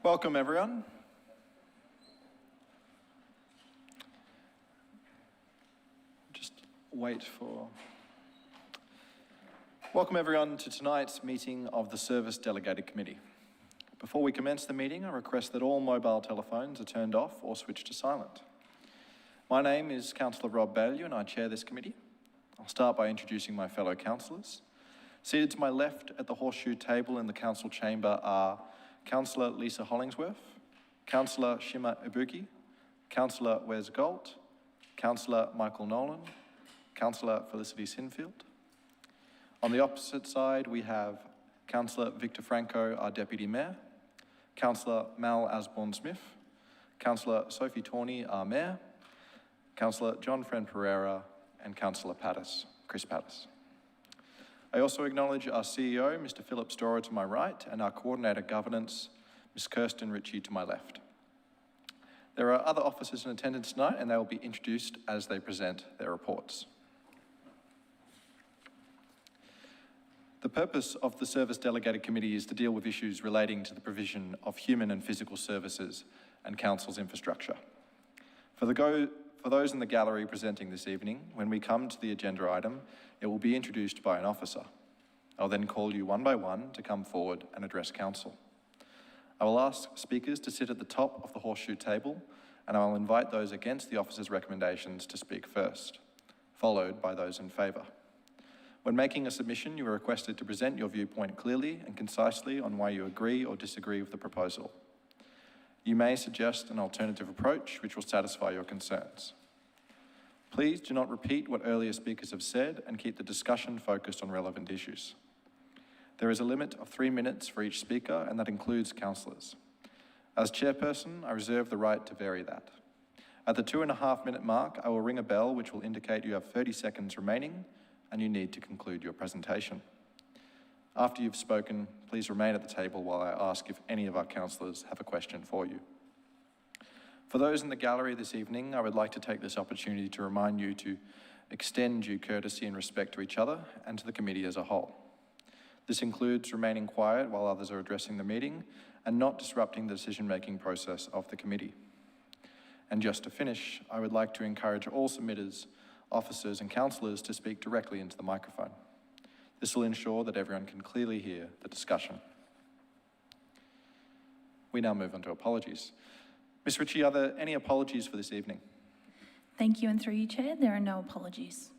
Welcome everyone. Just wait for... Welcome everyone to tonight's meeting of the Service Delegated Committee. Before we commence the meeting, I request that all mobile telephones are turned off or switched to silent. My name is Councillor Rob Baillieu and I chair this committee. I'll start by introducing my fellow councillors. Seated to my left at the horseshoe table in the council chamber are Councillor Lisa Hollingsworth, Councillor Shima Ibuki, Councillor Wes Galt, Councillor Michael Nolan, Councillor Felicity Sinfield. On the opposite side, we have Councillor Victor Franco, our Deputy Mayor, Councillor Mal Asborn-Smith, Councillor Sophie Tawney, our Mayor, Councillor John Friend Pereira, and Councillor Chris Pattis. I also acknowledge our CEO, Mr. Philip Storer, to my right, and our Coordinator Governance, Ms. Kirsten Ritchie, to my left. There are other officers in attendance tonight, and they will be introduced as they present their reports. The purpose of the Service Delegated Committee is to deal with issues relating to the provision of human and physical services and Council's infrastructure. For those in the gallery presenting this evening, when we come to the agenda item, it will be introduced by an officer. I'll then call you one by one to come forward and address Council. I will ask speakers to sit at the top of the horseshoe table, and I will invite those against the officer's recommendations to speak first, followed by those in favour. When making a submission, you are requested to present your viewpoint clearly and concisely on why you agree or disagree with the proposal. You may suggest an alternative approach which will satisfy your concerns. Please do not repeat what earlier speakers have said and keep the discussion focused on relevant issues. There is a limit of 3 minutes for each speaker, and that includes councillors. As chairperson, I reserve the right to vary that. At the 2.5-minute mark, I will ring a bell which will indicate you have 30 seconds remaining and you need to conclude your presentation. After you've spoken, please remain at the table while I ask if any of our councillors have a question for you. For those in the gallery this evening, I would like to take this opportunity to remind you to extend due courtesy and respect to each other and to the committee as a whole. This includes remaining quiet while others are addressing the meeting and not disrupting the decision-making process of the committee. And just to finish, I would like to encourage all submitters, officers and councillors to speak directly into the microphone. This will ensure that everyone can clearly hear the discussion. We now move on to apologies. Ms. Ritchie, are there any apologies for this evening? Thank you, and through you, Chair, there are no apologies.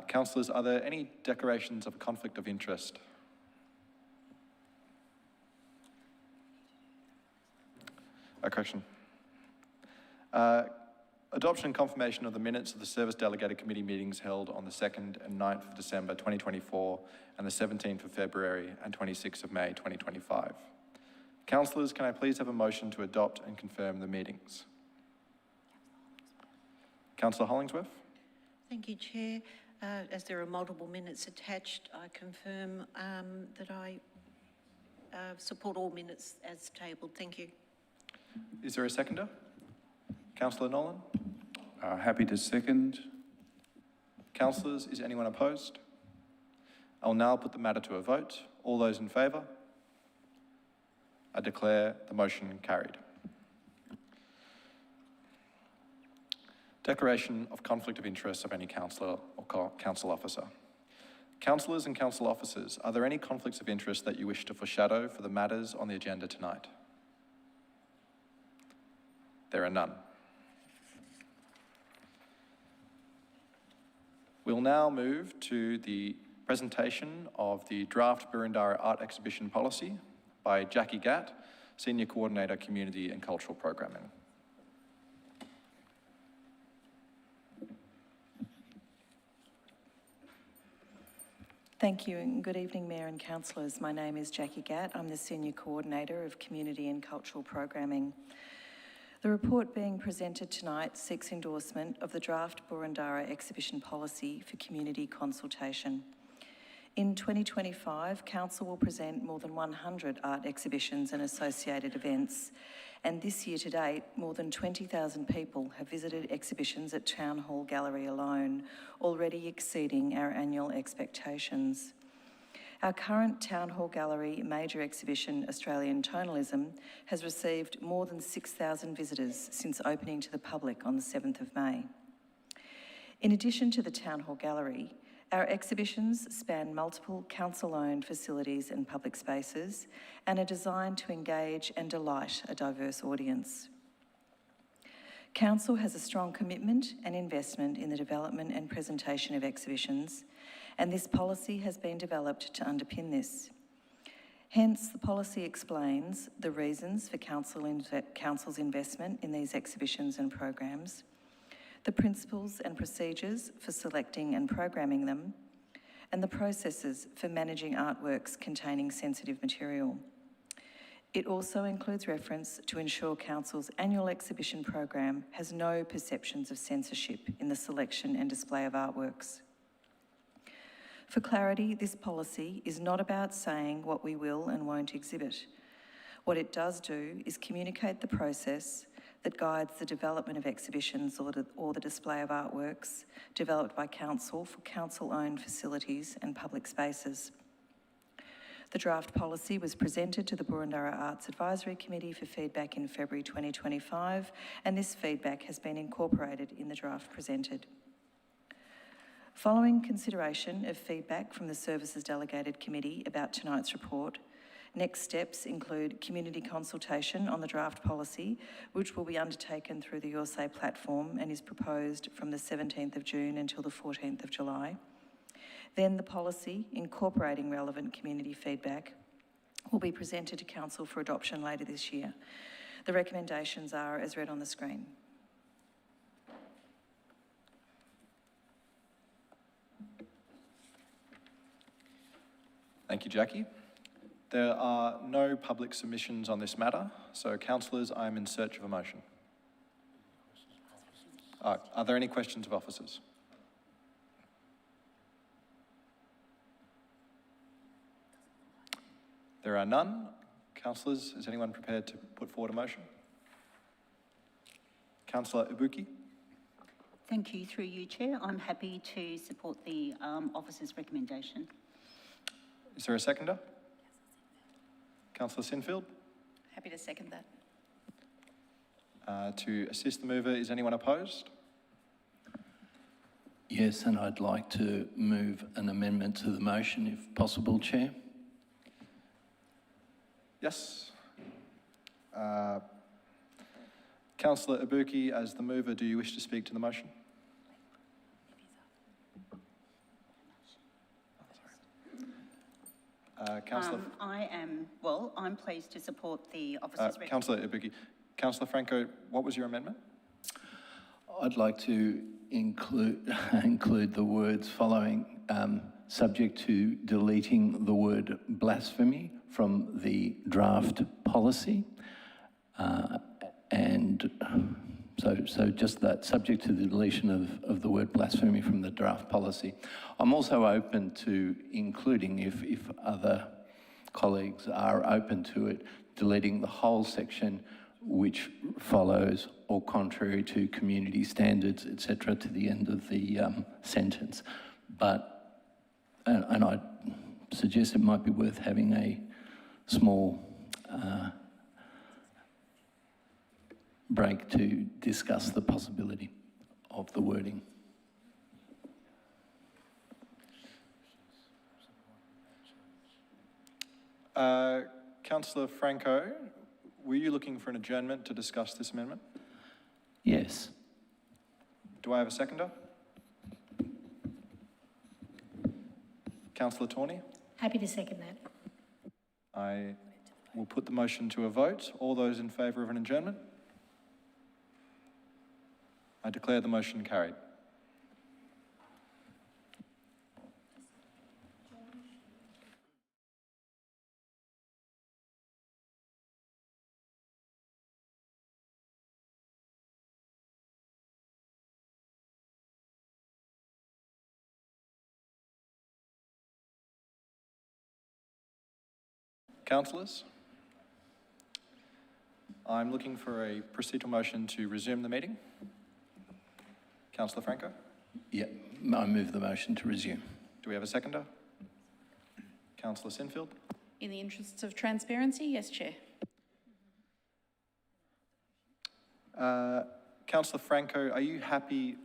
Councillors, are there any declarations of conflict of interest? A correction. Adoption and confirmation of the minutes of the Service Delegated Committee meetings held on the 2nd and 9th of December 2024 and the 17th of February and 26th of May 2025. Councillors, can I please have a motion to adopt and confirm the meetings? Councillor Hollingsworth. Thank you, Chair. As there are multiple minutes attached, I confirm that I support all minutes as tabled. Thank you. Is there a seconder? Councillor Nolan. Happy to second. Councillors, is anyone opposed? I'll now put the matter to a vote. All those in favour? I declare the motion carried. Declaration of conflict of interest of any councillor or council officer. Councillors and council officers, are there any conflicts of interest that you wish to foreshadow for the matters on the agenda tonight? There are none. We'll now move to the presentation of the draft Burundara Art Exhibition Policy by Jackie Gatt, Senior Coordinator, Community and Cultural Programming. Thank you and good evening, Mayor and Councillors. My name is Jackie Gatt. I'm the Senior Coordinator of Community and Cultural Programming. The report being presented tonight seeks endorsement of the draft Burundara Exhibition Policy for community consultation. In 2025, Council will present more than 100 art exhibitions and associated events, and this year to date, more than 20,000 people have visited exhibitions at Town Hall Gallery alone, already exceeding our annual expectations. Our current Town Hall Gallery major exhibition, Australian Tonalism, has received more than 6,000 visitors since opening to the public on the 7th of May. In addition to the Town Hall Gallery, our exhibitions span multiple council-owned facilities and public spaces and are designed to engage and delight a diverse audience. Council has a strong commitment and investment in the development and presentation of exhibitions, and this policy has been developed to underpin this. Hence, the policy explains the reasons for Council's investment in these exhibitions and programs, the principles and procedures for selecting and programming them, and the processes for managing artworks containing sensitive material. It also includes reference to ensure Council's annual exhibition program has no perceptions of censorship in the selection and display of artworks. For clarity, this policy is not about saying what we will and won't exhibit. What it does do is communicate the process that guides the development of exhibitions or the display of artworks developed by Council for Council-owned facilities and public spaces. The draft policy was presented to the Boroondara Arts Advisory Committee for feedback in February 2025, and this feedback has been incorporated in the draft presented. Following consideration of feedback from the Services Delegated Committee about tonight's report, next steps include community consultation on the draft policy, which will be undertaken through the Your Say platform and is proposed from the 17th of June until the 14th of July. Then the policy, incorporating relevant community feedback, will be presented to Council for adoption later this year. The recommendations are as read on the screen. Thank you, Jackie. There are no public submissions on this matter, so councillors, I am in search of a motion. Are there any questions of officers? There are none. Councillors, is anyone prepared to put forward a motion? Councillor Ibuki. Thank you. Through you, Chair, I'm happy to support the officer's recommendation. Is there a seconder? Councillor Sinfield. Happy to second that. To assist the mover, is anyone opposed? Yes, and I'd like to move an amendment to the motion if possible, Chair. Yes. Councillor Ibuki, as the mover, do you wish to speak to the motion? Councillor... I'm pleased to support the officer's recommendation. Councillor Ibuki. Councillor Franco, what was your amendment? I'd like to include the words following, subject to deleting the word blasphemy from the draft policy. So just that, subject to the deletion of the word blasphemy from the draft policy. I'm also open to including, if other colleagues are open to it, deleting the whole section which follows or contrary to community standards, etc., to the end of the sentence. But, and I suggest it might be worth having a small break to discuss the possibility of the wording. Councillor Franco, were you looking for an adjournment to discuss this amendment? Yes. Do I have a seconder? Councillor Tawney? Happy to second that. I will put the motion to a vote. All those in favour of an adjournment? I declare the motion carried. Councillors, I'm looking for a procedural motion to resume the meeting. Councillor Franco, Yeah, I move the motion to resume. do we have a seconder? Councillor Sinfield. In the interests of transparency, yes, Chair. Councillor Franco, are you happy?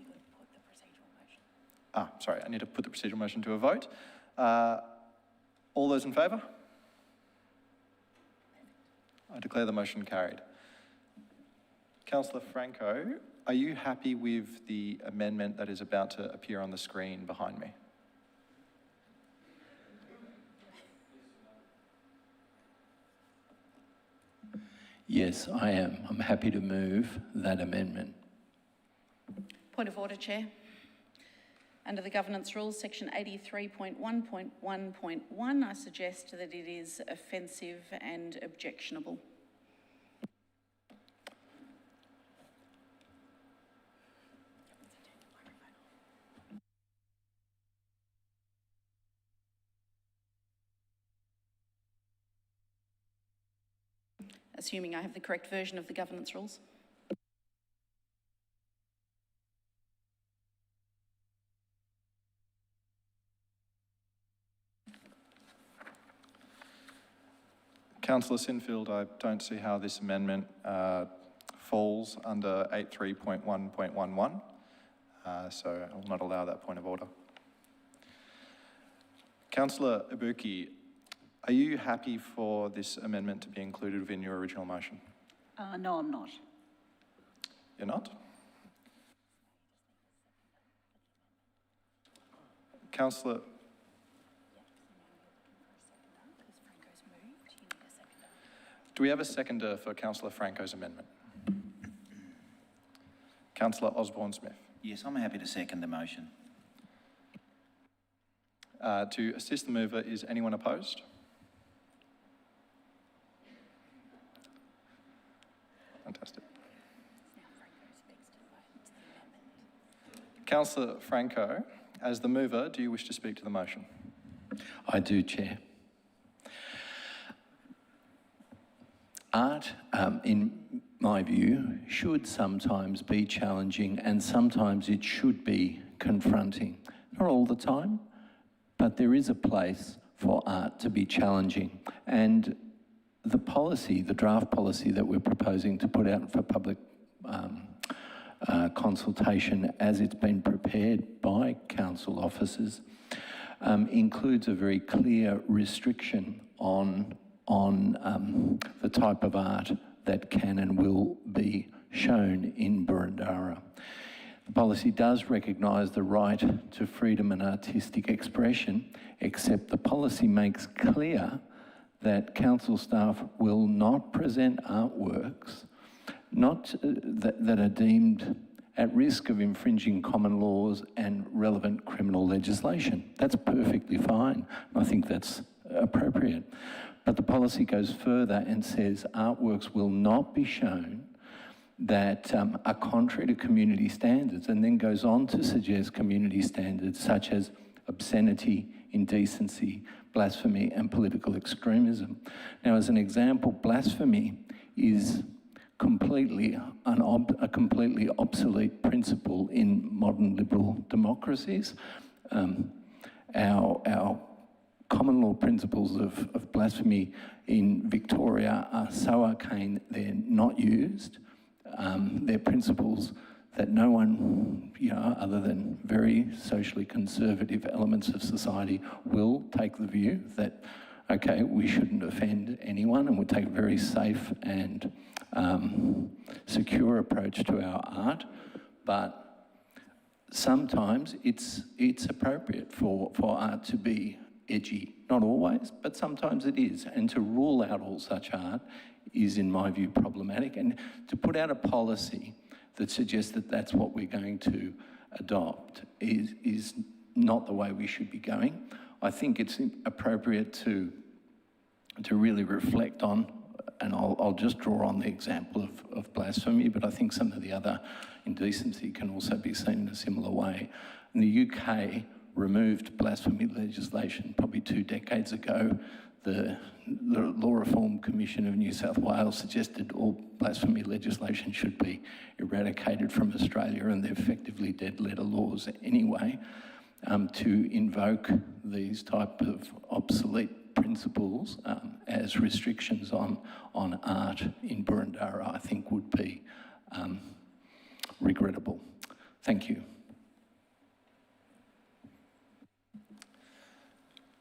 Sorry, I need to put the procedural motion to a vote. All those in favour? I declare the motion carried. Councillor Franco, are you happy with the amendment that is about to appear on the screen behind me? Yes, I am. I'm happy to move that amendment. Point of order, Chair. Under the Governance Rules, section 83.1.1.1, I suggest that it is offensive and objectionable. Assuming I have the correct version of the Governance Rules. Councillor Sinfield, I don't see how this amendment falls under 83.1.11, so I will not allow that point of order. Councillor Ibuki, are you happy for this amendment to be included within your original motion? No, I'm not. You're not? Councillor... Do we have a seconder for Councillor Franco's amendment? Councillor Osborne-Smith. Yes, I'm happy to second the motion. To assist the mover, is anyone opposed? Fantastic. Councillor Franco, as the mover, do you wish to speak to the motion? I do, Chair. Art, in my view, should sometimes be challenging and sometimes it should be confronting. Not all the time, but there is a place for art to be challenging. And the policy, the draft policy that we're proposing to put out for public consultation as it's been prepared by council officers includes a very clear restriction on the type of art that can and will be shown in Boroondara. The policy does recognise the right to freedom and artistic expression, except the policy makes clear that council staff will not present artworks that are deemed at risk of infringing common laws and relevant criminal legislation. That's perfectly fine. I think that's appropriate. But the policy goes further and says artworks will not be shown that are contrary to community standards, and then goes on to suggest community standards such as obscenity, indecency, blasphemy, and political extremism. Now, as an example, blasphemy is completely a completely obsolete principle in modern liberal democracies. Our common law principles of blasphemy in Victoria are so arcane they're not used. They're principles that no one, other than very socially conservative elements of society will take the view that, okay, we shouldn't offend anyone and we'll take a very safe and secure approach to our art. But sometimes it's appropriate for art to be edgy. Not always, but sometimes it is. And to rule out all such art is, in my view, problematic. And to put out a policy that suggests that that's what we're going to adopt is not the way we should be going. I think it's appropriate to really reflect on, and I'll just draw on the example of blasphemy, but I think some of the other indecency can also be seen in a similar way. In the UK, removed blasphemy legislation probably 2 decades ago. The Law Reform Commission of New South Wales suggested all blasphemy legislation should be eradicated from Australia, and they're effectively dead letter laws anyway. To invoke these type of obsolete principles as restrictions on art in Boroondara, I think would be regrettable. Thank you.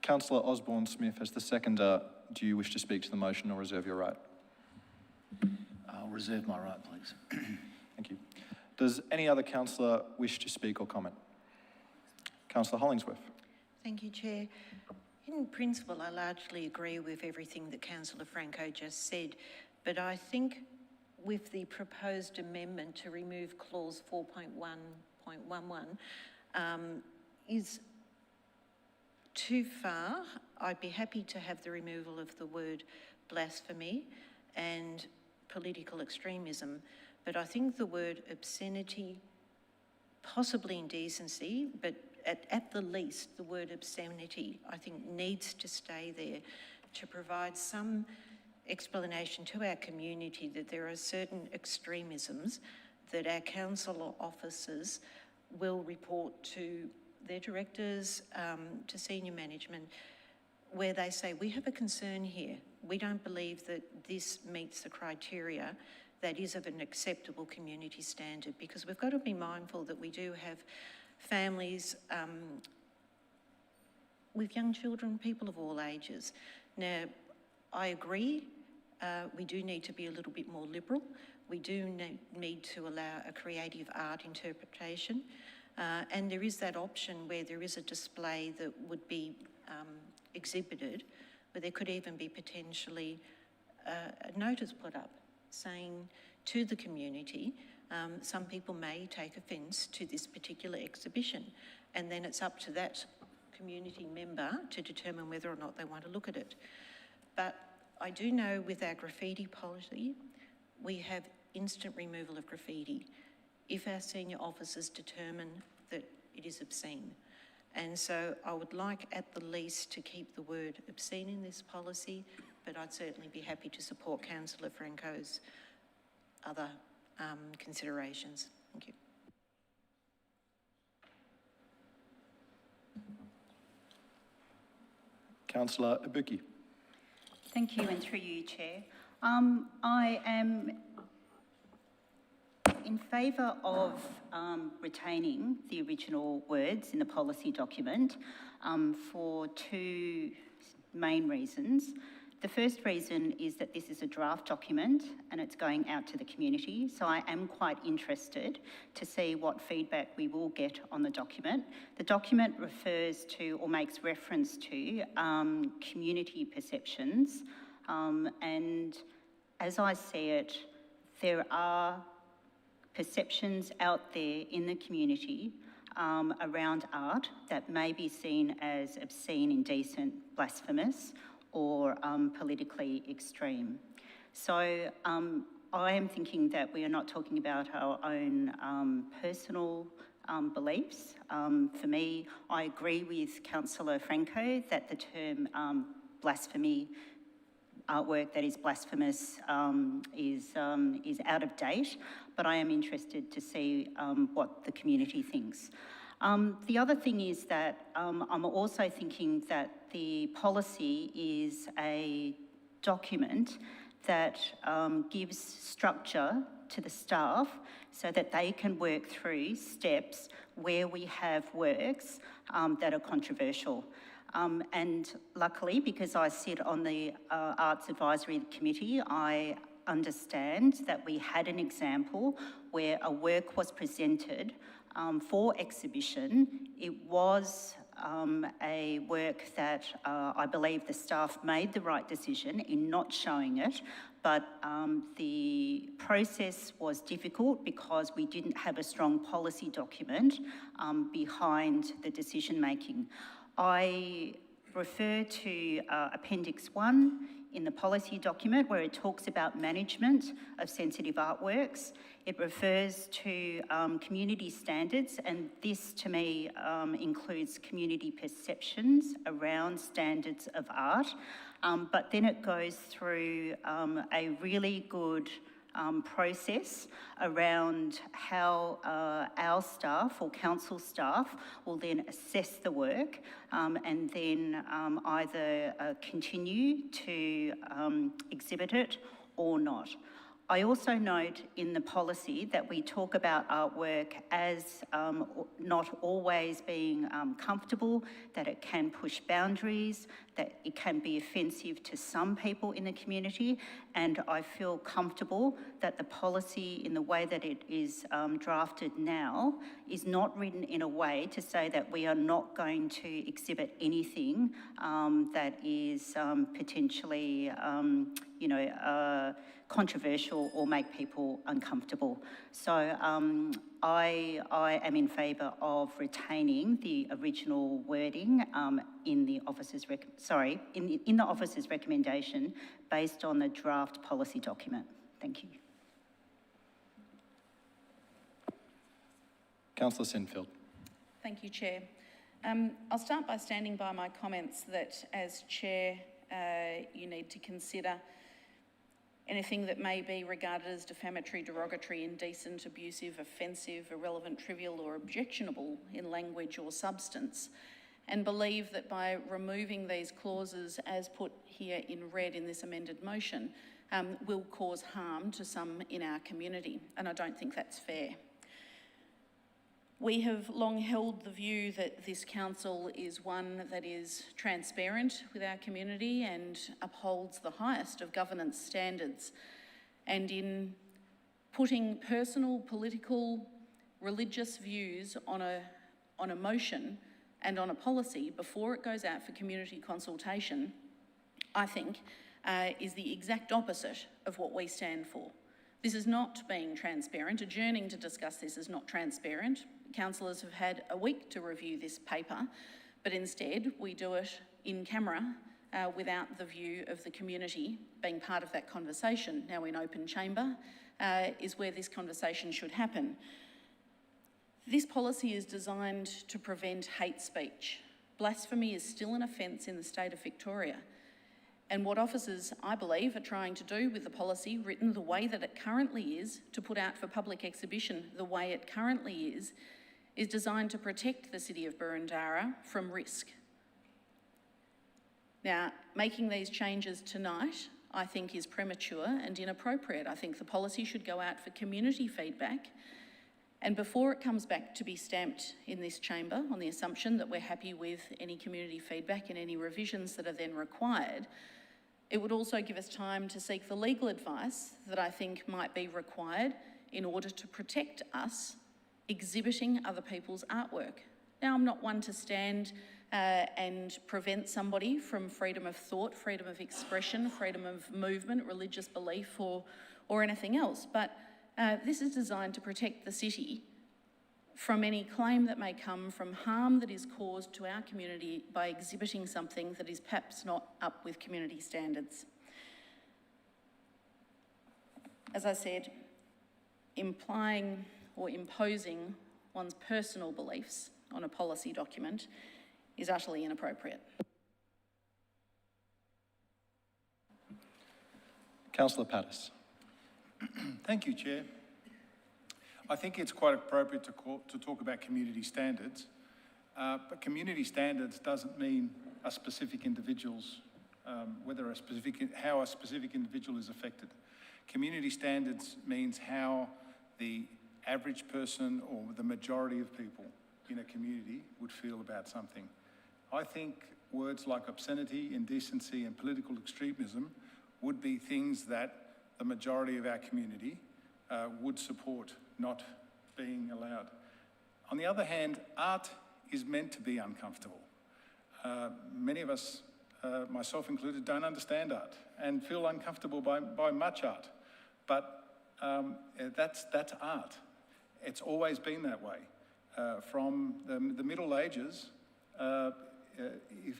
Councillor Osborne-Smith, as the seconder, do you wish to speak to the motion or reserve your right? I'll reserve my right, please. Thank you. Does any other councillor wish to speak or comment? Councillor Hollingsworth. Thank you, Chair. In principle, I largely agree with everything that Councillor Franco just said, but I think with the proposed amendment to remove clause 4.1.11 is too far. I'd be happy to have the removal of the word blasphemy and political extremism, but I think the word obscenity, possibly indecency, but at the least, the word obscenity, I think, needs to stay there to provide some explanation to our community that there are certain extremisms that our council officers will report to their directors, to senior management, where they say, we have a concern here. We don't believe that this meets the criteria that is of an acceptable community standard, because we've got to be mindful that we do have families with young children, people of all ages. Now, I agree, we do need to be a little bit more liberal. We do need to allow a creative art interpretation. And there is that option where there is a display that would be exhibited, where there could even be potentially a notice put up saying to the community, some people may take offence to this particular exhibition, and then it's up to that community member to determine whether or not they want to look at it. But I do know with our graffiti policy, we have instant removal of graffiti if our senior officers determine that it is obscene. And so I would like at the least to keep the word obscene in this policy, but I'd certainly be happy to support Councillor Franco's other considerations. Thank you. Councillor Ibuki. Thank you, and through you, Chair. I am in favour of retaining the original words in the policy document for two main reasons. The first reason is that this is a draft document and it's going out to the community, so I am quite interested to see what feedback we will get on the document. The document refers to or makes reference to community perceptions, and as I see it, there are perceptions out there in the community around art that may be seen as obscene, indecent, blasphemous, or politically extreme. So I am thinking that we are not talking about our own personal beliefs. For me, I agree with Councillor Franco that the term blasphemy, artwork that is blasphemous is out of date, but I am interested to see what the community thinks. The other thing is that I'm also thinking that the policy is a document that gives structure to the staff so that they can work through steps where we have works that are controversial. And luckily, because I sit on the Arts Advisory Committee, I understand that we had an example where a work was presented for exhibition. It was a work that I believe the staff made the right decision in not showing it, but the process was difficult because we didn't have a strong policy document behind the decision making. I refer to Appendix 1 in the policy document where it talks about management of sensitive artworks. It refers to community standards, and this to me includes community perceptions around standards of art. But then it goes through a really good process around how our staff or council staff will then assess the work and then either continue to exhibit it or not. I also note in the policy that we talk about artwork as not always being comfortable, that it can push boundaries, that it can be offensive to some people in the community, and I feel comfortable that the policy in the way that it is drafted now is not written in a way to say that we are not going to exhibit anything that is potentially, controversial or make people uncomfortable. So I am in favour of retaining the original wording in the officer's in the officer's recommendation based on the draft policy document. Thank you. Councillor Sinfield. Thank you, Chair. I'll start by standing by my comments that as Chair, you need to consider anything that may be regarded as defamatory, derogatory, indecent, abusive, offensive, irrelevant, trivial or objectionable in language or substance, and believe that by removing these clauses as put here in red in this amended motion will cause harm to some in our community, and I don't think that's fair. We have long held the view that this council is one that is transparent with our community and upholds the highest of governance standards. And in putting personal, political, religious views on a motion and on a policy before it goes out for community consultation, I think is the exact opposite of what we stand for. This is not being transparent. Adjourning to discuss this is not transparent. Councillors have had a week to review this paper, but instead we do it in camera without the view of the community being part of that conversation. Now in open chamber is where this conversation should happen. This policy is designed to prevent hate speech. Blasphemy is still an offence in the state of Victoria. And what officers, I believe, are trying to do with the policy written the way that it currently is, to put out for public exhibition the way it currently is designed to protect the city of Burundara from risk. Now, making these changes tonight, I think, is premature and inappropriate. I think the policy should go out for community feedback, and before it comes back to be stamped in this chamber on the assumption that we're happy with any community feedback and any revisions that are then required, it would also give us time to seek the legal advice that I think might be required in order to protect us exhibiting other people's artwork. Now, I'm not one to stand and prevent somebody from freedom of thought, freedom of expression, freedom of movement, religious belief or anything else, but this is designed to protect the city from any claim that may come from harm that is caused to our community by exhibiting something that is perhaps not up with community standards. As I said, implying or imposing one's personal beliefs on a policy document is utterly inappropriate. Councillor Pattis. Thank you, Chair. I think it's quite appropriate to talk about community standards, but community standards doesn't mean a specific individual's, how a specific individual is affected. Community standards means how the average person or the majority of people in a community would feel about something. I think words like obscenity, indecency and political extremism would be things that the majority of our community would support not being allowed. On the other hand, art is meant to be uncomfortable. Many of us, myself included, don't understand art and feel uncomfortable by much art, but that's art. It's always been that way. From the Middle Ages,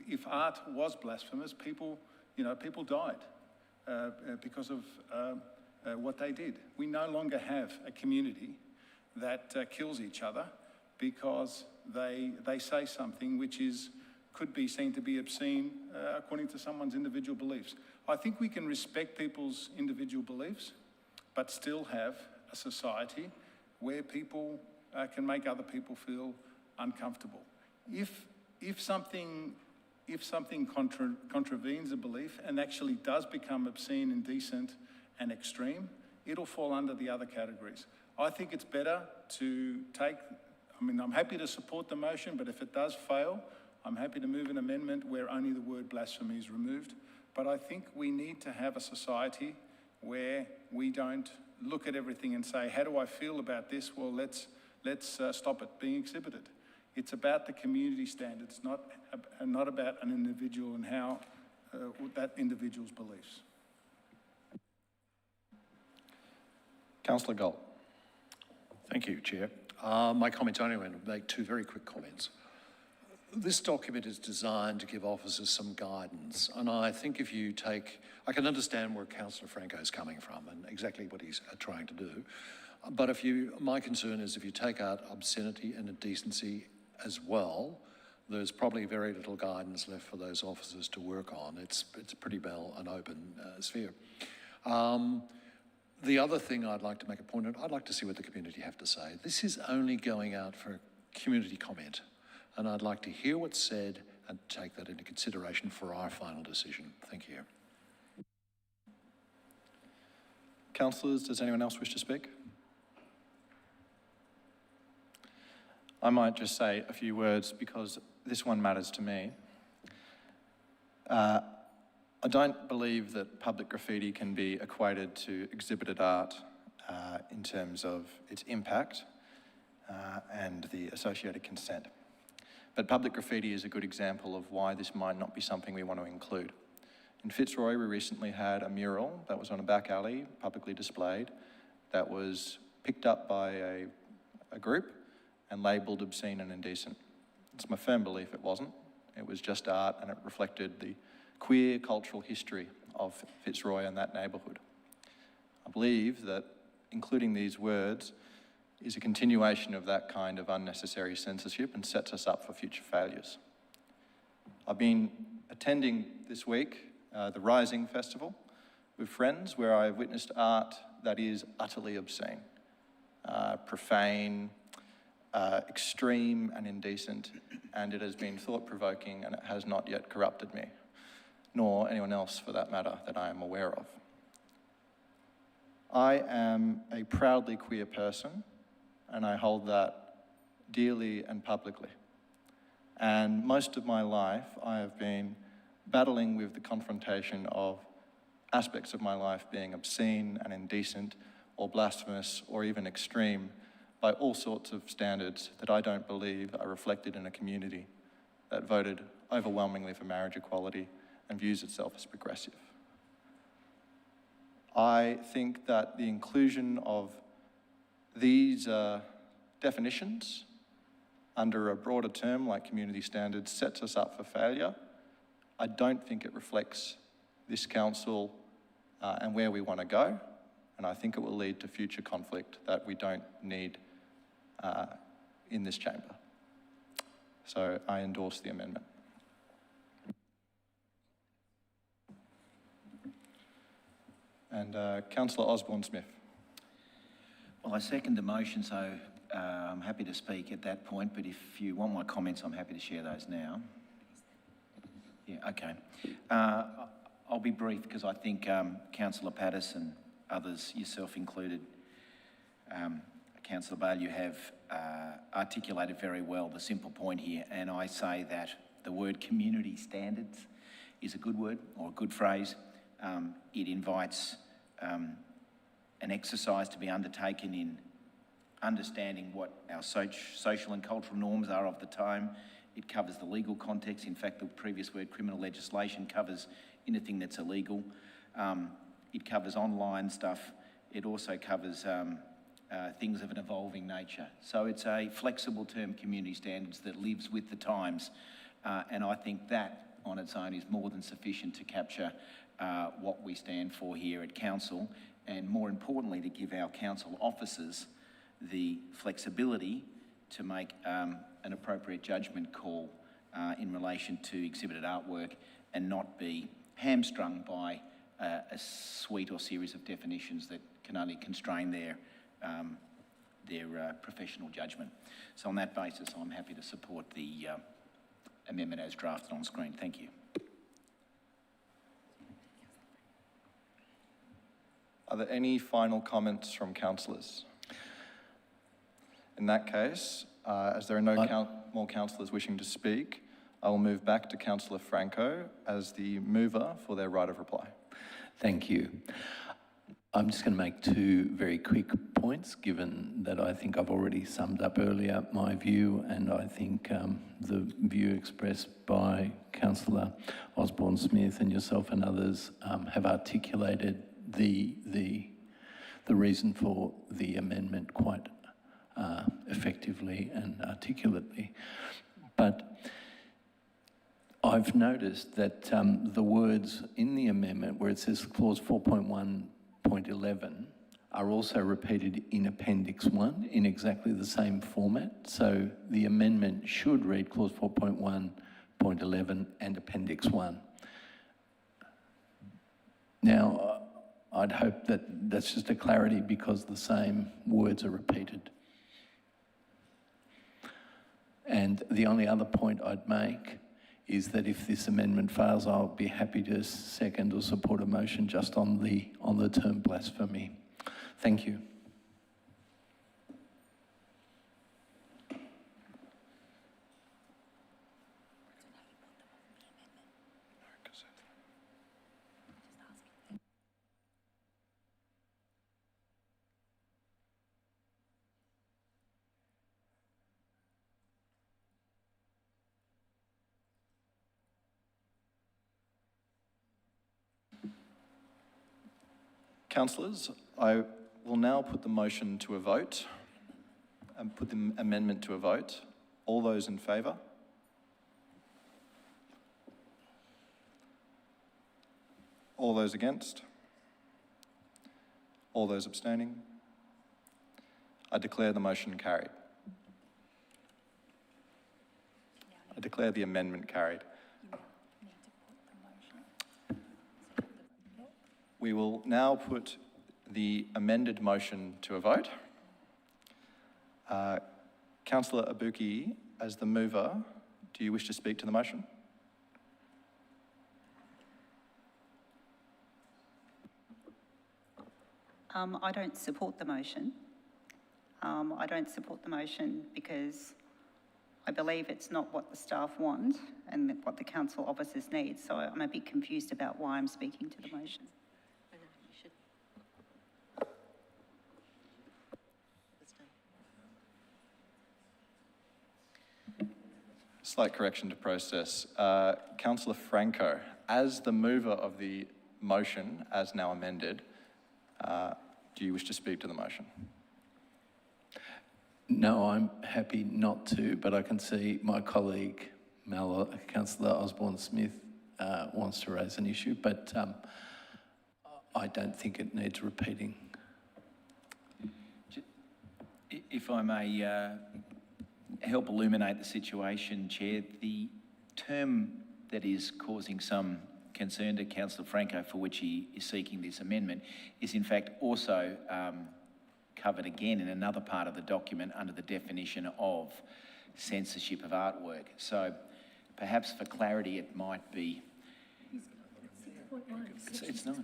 if art was blasphemous, people died because of what they did. We no longer have a community that kills each other because they say something which could be seen to be obscene according to someone's individual beliefs. I think we can respect people's individual beliefs, but still have a society where people can make other people feel uncomfortable. If something contravenes a belief and actually does become obscene, indecent and extreme, it'll fall under the other categories. I think it's better to I'm happy to support the motion, but if it does fail, I'm happy to move an amendment where only the word blasphemy is removed. But I think we need to have a society where we don't look at everything and say, how do I feel about this? Well, let's stop it being exhibited. It's about the community standards, not about an individual and how that individual's beliefs. Councillor Galt. Thank you, Chair. My comments only want to make two very quick comments. This document is designed to give officers some guidance, and I think if you take, I can understand where Councillor Franco is coming from and exactly what he's trying to do, but my concern is if you take out obscenity and indecency as well, there's probably very little guidance left for those officers to work on. It's pretty well an open sphere. The other thing I'd like to make a point on, I'd like to see what the community have to say. This is only going out for community comment, and I'd like to hear what's said and take that into consideration for our final decision. Thank you. Councillors, does anyone else wish to speak? I might just say a few words because this one matters to me. I don't believe that public graffiti can be equated to exhibited art in terms of its impact and the associated consent. But public graffiti is a good example of why this might not be something we want to include. In Fitzroy, we recently had a mural that was on a back alley, publicly displayed, that was picked up by a group and labelled obscene and indecent. It's my firm belief it wasn't. It was just art and it reflected the queer cultural history of Fitzroy and that neighbourhood. I believe that including these words is a continuation of that kind of unnecessary censorship and sets us up for future failures. I've been attending this week the Rising Festival with friends where I've witnessed art that is utterly obscene, profane, extreme and indecent, and it has been thought-provoking and it has not yet corrupted me, nor anyone else for that matter that I am aware of. I am a proudly queer person and I hold that dearly and publicly. And most of my life I have been battling with the confrontation of aspects of my life being obscene and indecent or blasphemous or even extreme by all sorts of standards that I don't believe are reflected in a community that voted overwhelmingly for marriage equality and views itself as progressive. I think that the inclusion of these definitions under a broader term like community standards sets us up for failure. I don't think it reflects this council and where we want to go, and I think it will lead to future conflict that we don't need in this chamber. So I endorse the amendment. And Councillor Osborne-Smith. Well, I second the motion, so I'm happy to speak at that point, but if you want my comments, I'm happy to share those now. Yeah, okay. I'll be brief because I think Councillor Patterson, others, yourself included, Councillor Bale, you have articulated very well the simple point here, and I say that the word community standards is a good word or a good phrase. It invites an exercise to be undertaken in understanding what our social and cultural norms are of the time. It covers the legal context. In fact, the previous word, criminal legislation, covers anything that's illegal. It covers online stuff. It also covers things of an evolving nature. So it's a flexible term, community standards, that lives with the times. And I think that on its own is more than sufficient to capture what we stand for here at Council, and more importantly, to give our Council officers the flexibility to make an appropriate judgment call in relation to exhibited artwork and not be hamstrung by a suite or series of definitions that can only constrain their professional judgment. So on that basis, I'm happy to support the amendment as drafted on screen. Thank you. Are there any final comments from councillors? In that case, as there are no more councillors wishing to speak, I will move back to Councillor Franco as the mover for their right of reply. Thank you. I'm just going to make two very quick points, given that I think I've already summed up earlier my view, and I think the view expressed by Councillor Osborne-Smith and yourself and others have articulated the reason for the amendment quite effectively and articulately. But I've noticed that the words in the amendment where it says clause 4.1.11 are also repeated in Appendix 1 in exactly the same format. So the amendment should read clause 4.1.11 and Appendix 1. Now, I'd hope that that's just a clarity because the same words are repeated. And the only other point I'd make is that if this amendment fails, I'll be happy to second or support a motion just on the term blasphemy. Thank you. Councillors, I will now put the motion to a vote and put the amendment to a vote. All those in favour? All those against? All those abstaining? I declare the motion carried. I declare the amendment carried. We will now put the amended motion to a vote. Councillor Abuki, as the mover, do you wish to speak to the motion? I don't support the motion. I don't support the motion because I believe it's not what the staff want and what the council officers need. So I'm a bit confused about why I'm speaking to the motion. Slight correction to process. Councillor Franco, as the mover of the motion, as now amended, do you wish to speak to the motion? No, I'm happy not to, but I can see my colleague, Councillor Osborne-Smith, wants to raise an issue, but I don't think it needs repeating. If I may help illuminate the situation, Chair, the term that is causing some concern to Councillor Franco, for which he is seeking this amendment, is in fact also covered again in another part of the document under the definition of censorship of artwork. So perhaps for clarity it might be... It's not.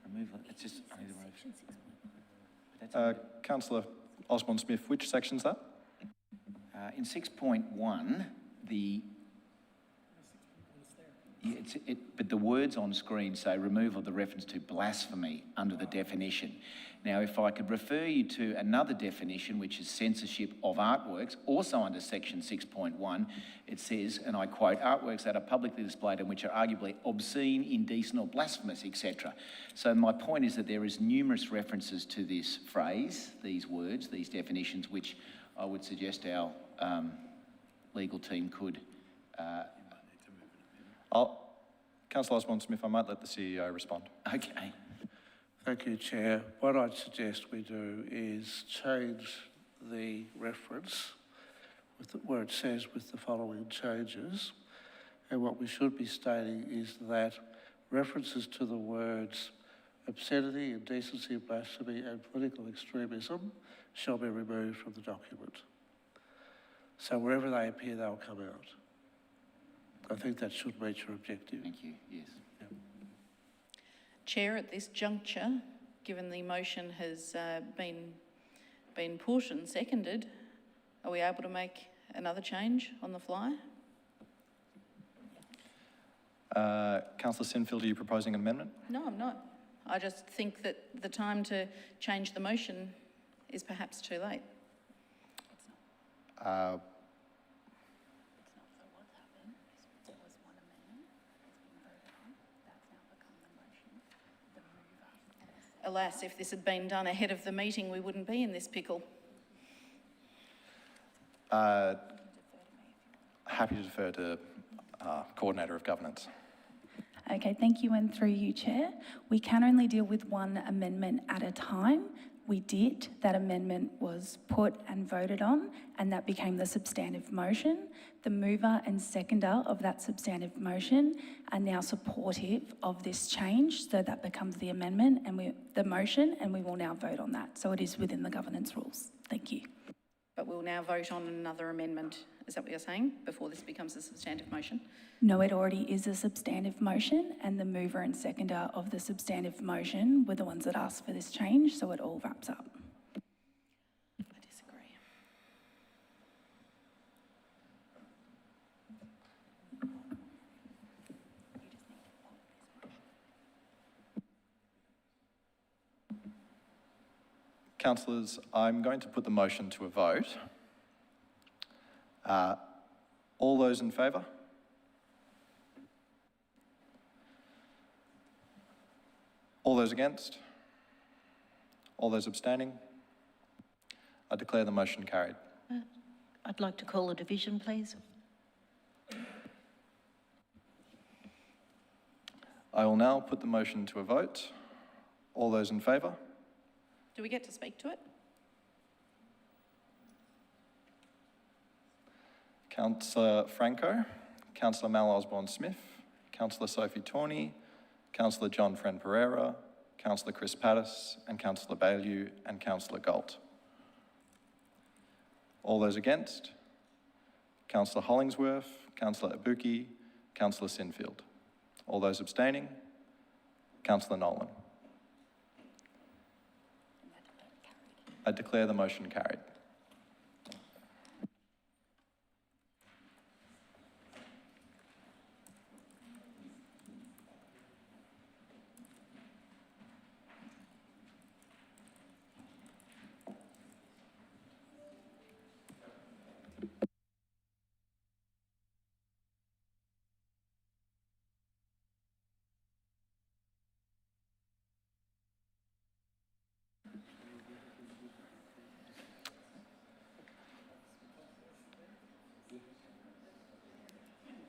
Removal. It's just... Councillor Osborne-Smith, which section's that? In 6.1, but the words on screen say removal of the reference to blasphemy under the definition. Now, if I could refer you to another definition, which is censorship of artworks, also under section 6.1, it says, and I quote, artworks that are publicly displayed and which are arguably obscene, indecent or blasphemous, etc. So my point is that there is numerous references to this phrase, these words, these definitions, which I would suggest our legal team could... Councillor Osborne-Smith, I might let the CEO respond. Okay. Thank you, Chair. What I'd suggest we do is change the reference where it says with the following changes. And what we should be stating is that references to the words obscenity, indecency, blasphemy and political extremism shall be removed from the document. So wherever they appear, they'll come out. I think that should meet your objective. Thank you, yes. Chair, at this juncture, given the motion has been put and seconded, are we able to make another change on the fly? Councillor Sinfield, are you proposing an amendment? No, I'm not. I just think that the time to change the motion is perhaps too late. Alas, if this had been done ahead of the meeting, we wouldn't be in this pickle. Happy to defer to Coordinator of Governance. Okay, thank you, and through you, Chair. We can only deal with one amendment at a time. We did. That amendment was put and voted on, and that became the substantive motion. The mover and seconder of that substantive motion are now supportive of this change, so that becomes the amendment and the motion, and we will now vote on that. So it is within the governance rules. Thank you. But we'll now vote on another amendment. Is that what you're saying, before this becomes a substantive motion? No, it already is a substantive motion, and the mover and seconder of the substantive motion were the ones that asked for this change, so it all wraps up. I disagree. Councillors, I'm going to put the motion to a vote. All those in favour? All those against? All those abstaining? I declare the motion carried. I'd like to call a division, please. I will now put the motion to a vote. All those in favour? Do we get to speak to it? Councillor Franco, Councillor Mal Osborne-Smith, Councillor Sophie Tawney, Councillor John Friend Pereira, Councillor Chris Pattis, and Councillor Baillieu, and Councillor Galt. All those against? Councillor Hollingsworth, Councillor Ibuki, Councillor Sinfield. All those abstaining? Councillor Nolan. I declare the motion carried.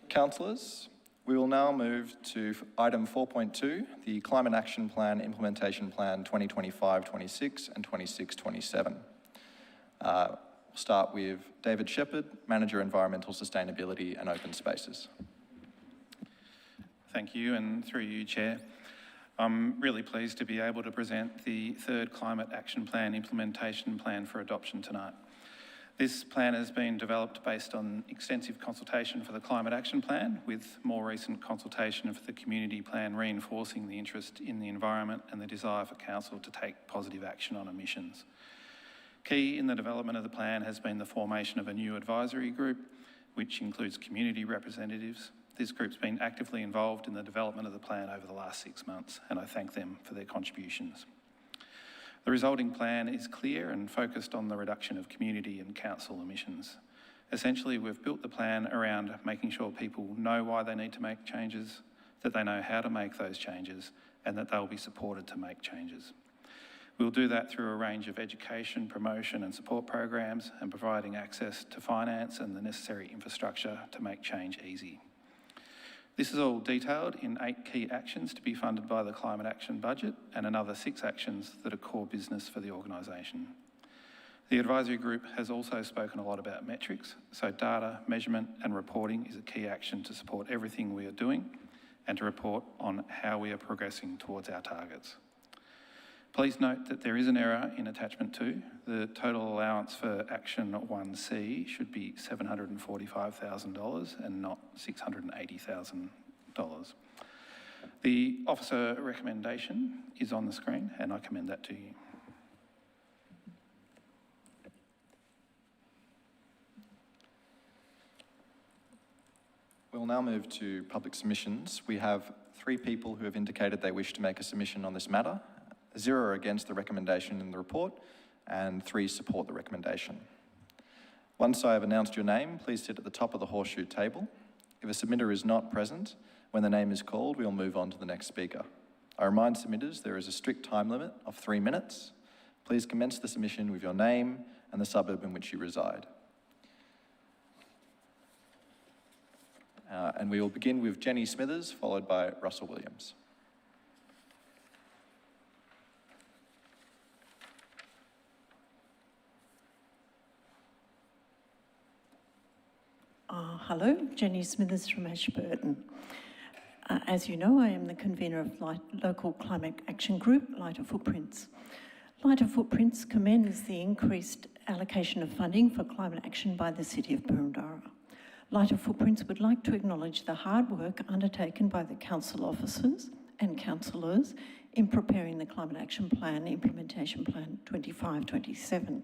Councillors, we will now move to item 4.2, the Climate Action Plan Implementation Plan 2025-26 and 26-27. We'll start with David Shepherd, Manager Environmental Sustainability and Open Spaces. Thank you, and through you, Chair. I'm really pleased to be able to present the third Climate Action Plan Implementation Plan for adoption tonight. This plan has been developed based on extensive consultation for the Climate Action Plan, with more recent consultation for the Community Plan reinforcing the interest in the environment and the desire for Council to take positive action on emissions. Key in the development of the plan has been the formation of a new advisory group, which includes community representatives. This group's been actively involved in the development of the plan over the last 6 months, and I thank them for their contributions. The resulting plan is clear and focused on the reduction of community and council emissions. Essentially, we've built the plan around making sure people know why they need to make changes, that they know how to make those changes, and that they'll be supported to make changes. We'll do that through a range of education, promotion and support programs, and providing access to finance and the necessary infrastructure to make change easy. This is all detailed in 8 key actions to be funded by the Climate Action budget and another 6 actions that are core business for the organisation. The advisory group has also spoken a lot about metrics, so data, measurement and reporting is a key action to support everything we are doing and to report on how we are progressing towards our targets. Please note that there is an error in attachment 2. The total allowance for action 1C should be $745,000 and not $680,000. The officer recommendation is on the screen and I commend that to you. We'll now move to public submissions. We have 3 people who have indicated they wish to make a submission on this matter. 0 are against the recommendation in the report and 3 support the recommendation. Once I have announced your name, please sit at the top of the horseshoe table. If a submitter is not present, when the name is called, we'll move on to the next speaker. I remind submitters there is a strict time limit of 3 minutes. Please commence the submission with your name and the suburb in which you reside. And we will begin with Jenny Smithers, followed by Russell Williams. Hello, Jenny Smithers from Ashburton. As you know, I am the convener of local climate action group, Lighter Footprints. Lighter Footprints commends the increased allocation of funding for climate action by the City of Boroondara. Lighter Footprints would like to acknowledge the hard work undertaken by the council officers and councillors in preparing the Climate Action Plan, Implementation Plan 25-27.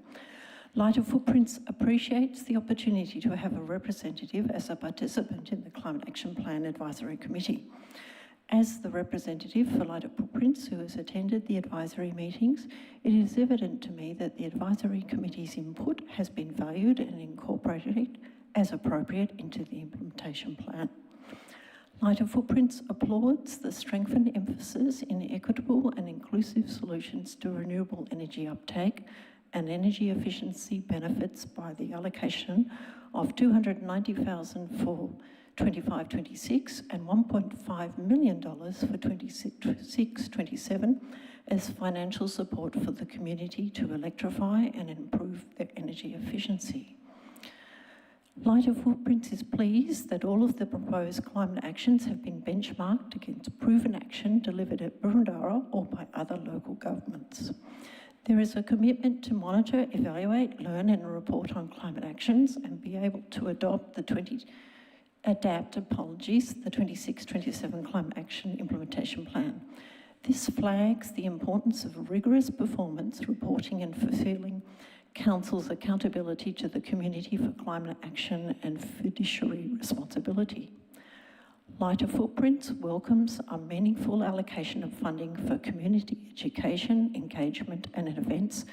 Lighter Footprints appreciates the opportunity to have a representative as a participant in the Climate Action Plan Advisory Committee. As the representative for Lighter Footprints who has attended the advisory meetings, it is evident to me that the advisory committee's input has been valued and incorporated as appropriate into the implementation plan. Lighter Footprints applauds the strengthened emphasis in equitable and inclusive solutions to renewable energy uptake and energy efficiency benefits by the allocation of $290,000 for 25-26 and $1.5 million for 26-27 as financial support for the community to electrify and improve their energy efficiency. Lighter Footprints is pleased that all of the proposed climate actions have been benchmarked against proven action delivered at Boroondara or by other local governments. There is a commitment to monitor, evaluate, learn and report on climate actions and be able to adopt the 26-27 Climate Action Implementation Plan. This flags the importance of rigorous performance reporting and fulfilling Council's accountability to the community for climate action and fiduciary responsibility. Lighter Footprints welcomes a meaningful allocation of funding for community education, engagement and events,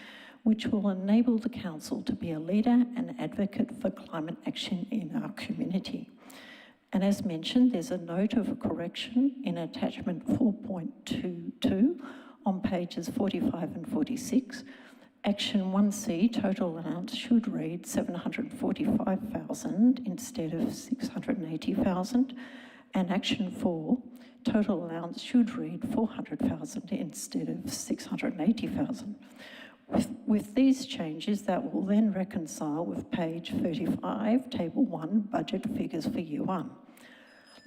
which will enable the Council to be a leader and advocate for climate action in our community. And as mentioned, there's a note of correction in attachment 4.22 on pages 45 and 46. Action 1C, total allowance should read $745,000 instead of $680,000. And Action 4, total allowance should read $400,000 instead of $680,000. With these changes, that will then reconcile with page 35, Table 1, budget figures for Year 1.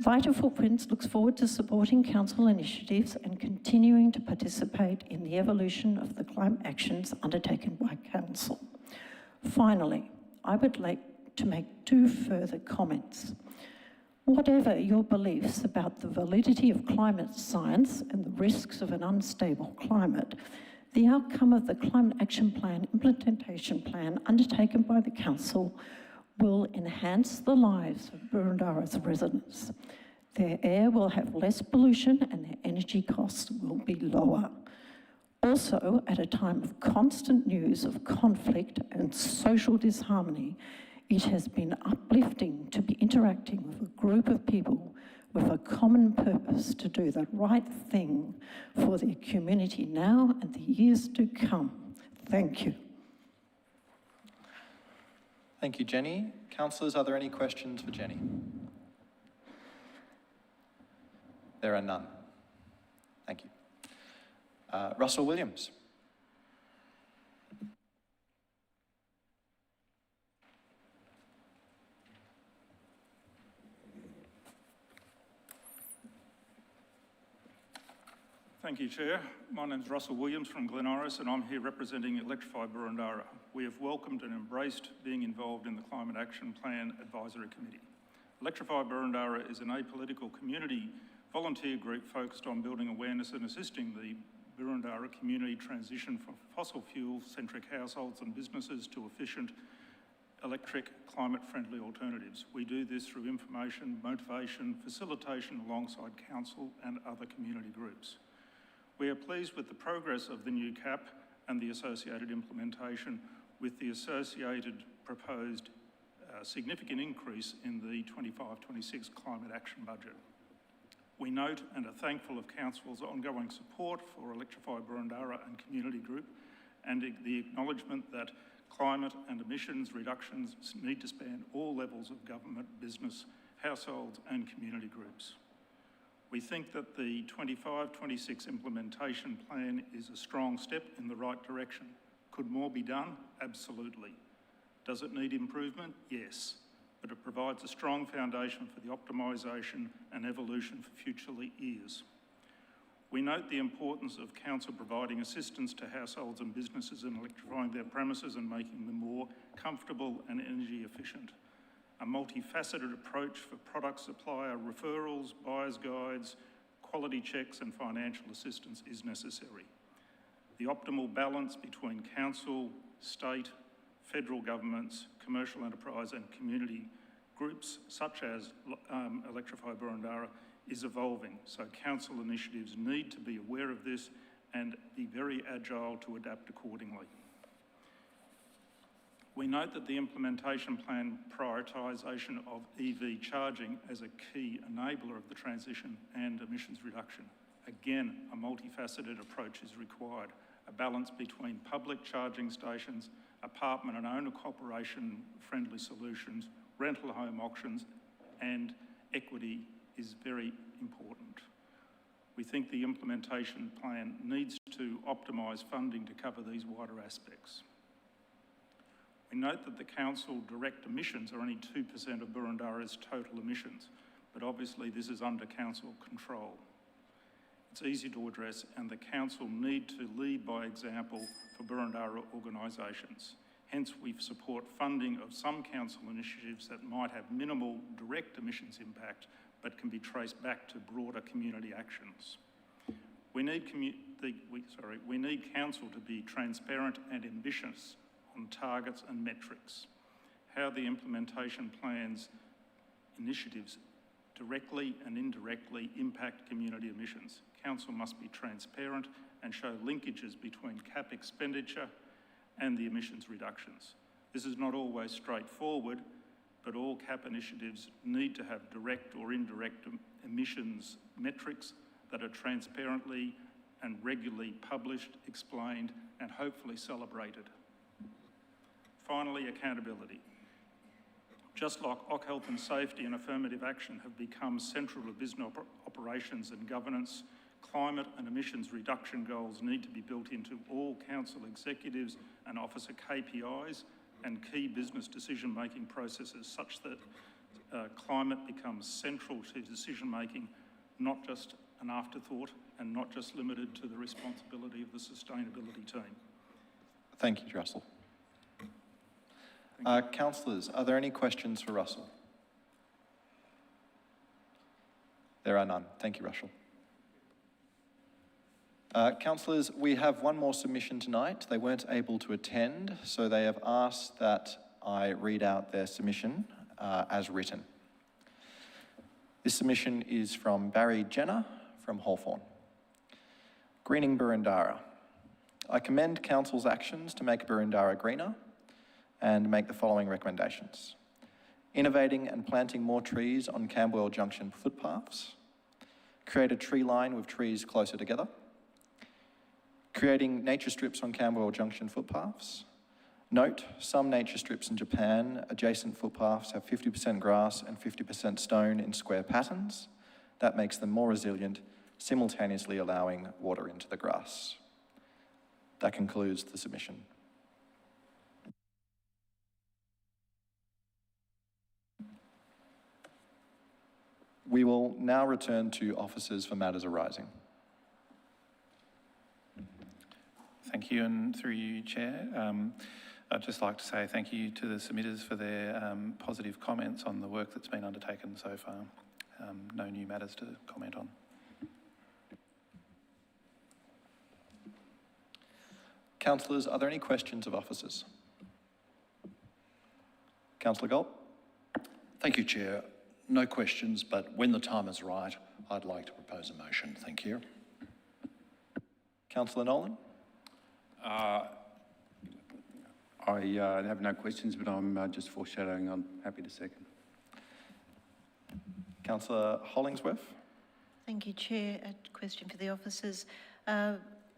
Lighter Footprints looks forward to supporting Council initiatives and continuing to participate in the evolution of the climate actions undertaken by Council. Finally, I would like to make 2 further comments. Whatever your beliefs about the validity of climate science and the risks of an unstable climate, the outcome of the Climate Action Plan Implementation Plan undertaken by the Council will enhance the lives of Boroondara's residents. Their air will have less pollution and their energy costs will be lower. Also, at a time of constant news of conflict and social disharmony, it has been uplifting to be interacting with a group of people with a common purpose to do the right thing for their community now and the years to come. Thank you. Thank you, Jenny. Councillors, are there any questions for Jenny? There are none. Thank you. Russell Williams. Thank you, Chair. My name's Russell Williams from Glen Iris, and I'm here representing Electrify Boroondara. We have welcomed and embraced being involved in the Climate Action Plan Advisory Committee. Electrify Boroondara is an apolitical community volunteer group focused on building awareness and assisting the Boroondara community transition from fossil fuel-centric households and businesses to efficient electric, climate-friendly alternatives. We do this through information, motivation, facilitation alongside council and other community groups. We are pleased with the progress of the new CAP and the associated implementation, with the associated proposed significant increase in the 25-26 climate action budget. We note and are thankful of Council's ongoing support for Electrify Boroondara and Community Group, and the acknowledgement that climate and emissions reductions need to span all levels of government, business, households and community groups. We think that the 25-26 implementation plan is a strong step in the right direction. Could more be done? Absolutely. Does it need improvement? Yes, but it provides a strong foundation for the optimisation and evolution for future years. We note the importance of Council providing assistance to households and businesses in electrifying their premises and making them more comfortable and energy efficient. A multifaceted approach for product supplier referrals, buyer's guides, quality checks and financial assistance is necessary. The optimal balance between Council, state, federal governments, commercial enterprise and community groups such as Electrify Boroondara is evolving, so Council initiatives need to be aware of this and be very agile to adapt accordingly. We note that the implementation plan prioritisation of EV charging as a key enabler of the transition and emissions reduction. Again, a multifaceted approach is required. A balance between public charging stations, apartment and owner cooperation friendly solutions, rental home auctions and equity is very important. We think the implementation plan needs to optimise funding to cover these wider aspects. We note that the Council direct emissions are only 2% of Boroondara's total emissions, but obviously this is under Council control. It's easy to address and the Council need to lead by example for Boroondara organisations. Hence, we support funding of some Council initiatives that might have minimal direct emissions impact but can be traced back to broader community actions. We need Council to be transparent and ambitious on targets and metrics. How the implementation plans initiatives directly and indirectly impact community emissions. Council must be transparent and show linkages between CAP expenditure and the emissions reductions. This is not always straightforward, but all CAP initiatives need to have direct or indirect emissions metrics that are transparently and regularly published, explained, and hopefully celebrated. Finally, accountability. Just like OC health and safety and affirmative action have become central to business operations and governance, climate and emissions reduction goals need to be built into all Council executives and officer KPIs and key business decision-making processes such that climate becomes central to decision-making, not just an afterthought and not just limited to the responsibility of the sustainability team. Thank you, Russell. Councillors, are there any questions for Russell? There are none. Thank you, Russell. Councillors, we have one more submission tonight. They weren't able to attend, so they have asked that I read out their submission as written. This submission is from Barry Jenner from Hawthorn. Greening Boroondara. I commend Council's actions to make Boroondara greener and make the following recommendations. Innovating and planting more trees on Camberwell Junction footpaths. Create a tree line with trees closer together. Creating nature strips on Camberwell Junction footpaths. Note, some nature strips in Japan, adjacent footpaths have 50% grass and 50% stone in square patterns. That makes them more resilient, simultaneously allowing water into the grass. That concludes the submission. We will now return to officers for matters arising. Thank you, and through you, Chair. I'd just like to say thank you to the submitters for their positive comments on the work that's been undertaken so far. No new matters to comment on. Councillors, are there any questions of officers? Councillor Galt? Thank you, Chair. No questions, but when the time is right, I'd like to propose a motion. Thank you. Councillor Nolan? I have no questions, but I'm just foreshadowing. I'm happy to second. Councillor Hollingsworth? Thank you, Chair. A question for the officers.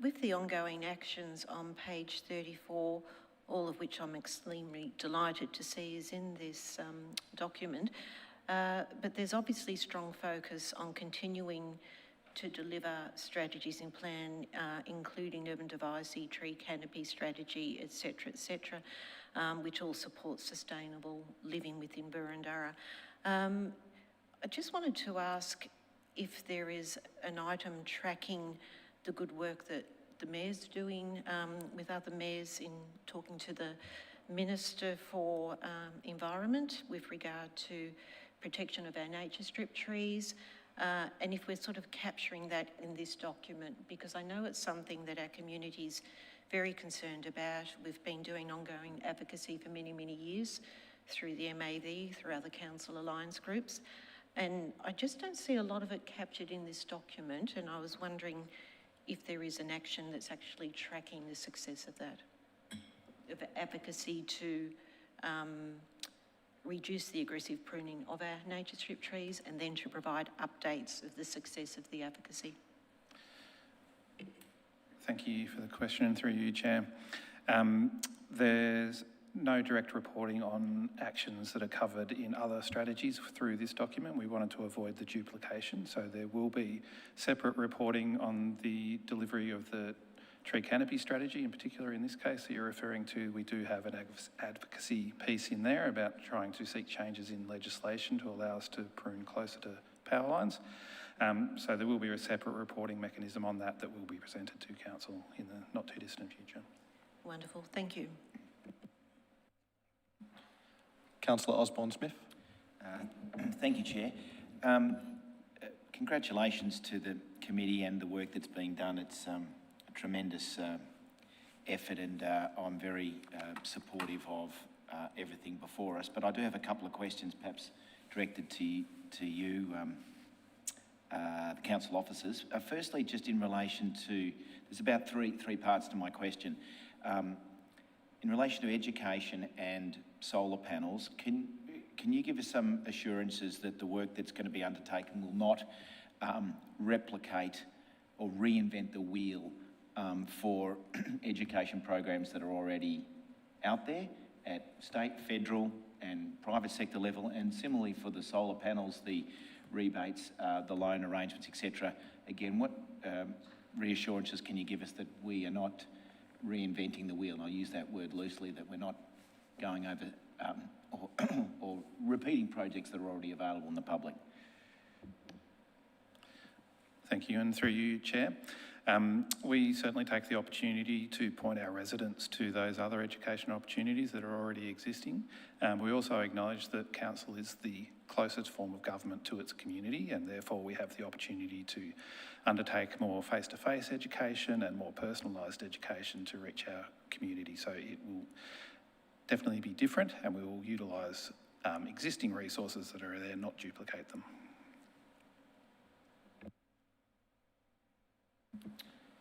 With the ongoing actions on page 34, all of which I'm extremely delighted to see is in this document, but there's obviously strong focus on continuing to deliver strategies in plan, including urban diversity, tree canopy strategy, etc., which all support sustainable living within Boroondara. I just wanted to ask if there is an item tracking the good work that the Mayor's doing with other mayors in talking to the Minister for Environment with regard to protection of our nature strip trees, and if we're sort of capturing that in this document, because I know it's something that our community's very concerned about. We've been doing ongoing advocacy for many, many years through the MAV, through other council alliance groups, and I just don't see a lot of it captured in this document, and I was wondering if there is an action that's actually tracking the success of that, of advocacy to reduce the aggressive pruning of our nature strip trees and then to provide updates of the success of the advocacy. Thank you for the question, and through you, Chair. There's no direct reporting on actions that are covered in other strategies through this document. We wanted to avoid the duplication, so there will be separate reporting on the delivery of the tree canopy strategy, in particular in this case that you're referring to. We do have an advocacy piece in there about trying to seek changes in legislation to allow us to prune closer to power lines. So there will be a separate reporting mechanism on that will be presented to Council in the not too distant future. Wonderful, thank you. Councillor Osborne-Smith? Thank you, Chair. Congratulations to the committee and the work that's being done. It's a tremendous effort, and I'm very supportive of everything before us. But I do have a couple of questions, perhaps directed to you, the council officers. Firstly, just in relation to, there's about three parts to my question. In relation to education and solar panels, can you give us some assurances that the work that's going to be undertaken will not replicate or reinvent the wheel for education programs that are already out there at state, federal and private sector level, and similarly for the solar panels, the rebates, the loan arrangements, etc. Again, what reassurances can you give us that we are not reinventing the wheel? And I use that word loosely, that we're not going over or repeating projects that are already available in the public. Thank you, and through you, Chair. We certainly take the opportunity to point our residents to those other education opportunities that are already existing. We also acknowledge that council is the closest form of government to its community, and therefore we have the opportunity to undertake more face-to-face education and more personalised education to reach our community. So it will definitely be different, and we will utilise existing resources that are there, not duplicate them.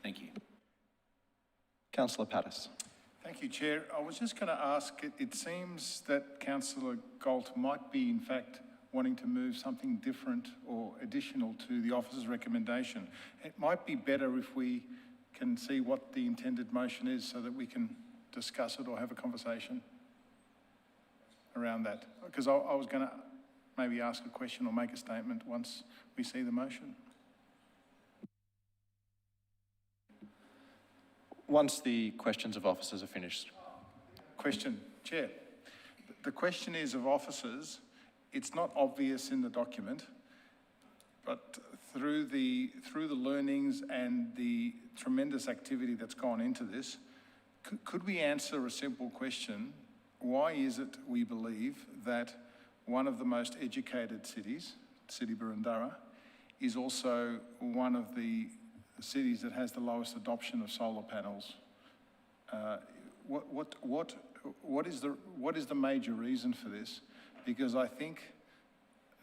Thank you. Councillor Pattis. Thank you, Chair. I was just going to ask, it seems that Councillor Galt might be, in fact, wanting to move something different or additional to the officer's recommendation. It might be better if we can see what the intended motion is so that we can discuss it or have a conversation around that. Because I was going to maybe ask a question or make a statement once we see the motion. Once the questions of officers are finished. Question, Chair. The question is of officers. It's not obvious in the document, but through the learnings and the tremendous activity that's gone into this, could we answer a simple question? Why is it we believe that one of the most educated cities, City Boroondara, is also one of the cities that has the lowest adoption of solar panels? What is the major reason for this? Because I think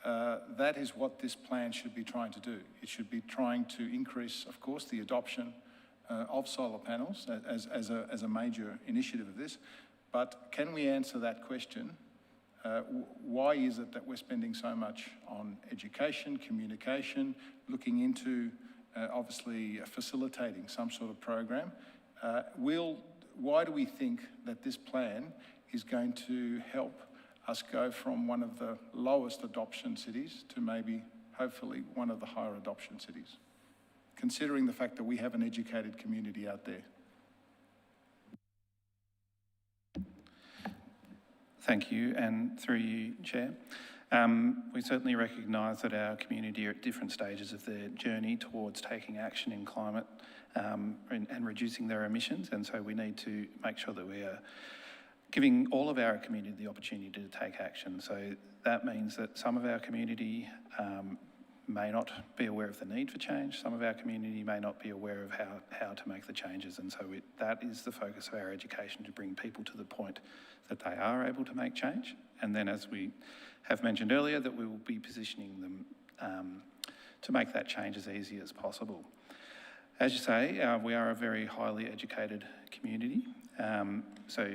that is what this plan should be trying to do. It should be trying to increase, of course, the adoption of solar panels as a major initiative of this. But can we answer that question? Why is it that we're spending so much on education, communication, looking into obviously facilitating some sort of program? Why do we think that this plan is going to help us go from one of the lowest adoption cities to maybe, hopefully, one of the higher adoption cities, considering the fact that we have an educated community out there? Thank you, and through you, Chair. We certainly recognise that our community are at different stages of their journey towards taking action in climate and reducing their emissions, and so we need to make sure that we are giving all of our community the opportunity to take action. So that means that some of our community may not be aware of the need for change. Some of our community may not be aware of how to make the changes. And so that is the focus of our education, to bring people to the point that they are able to make change. And then, as we have mentioned earlier, that we will be positioning them to make that change as easy as possible. As you say, we are a very highly educated community. So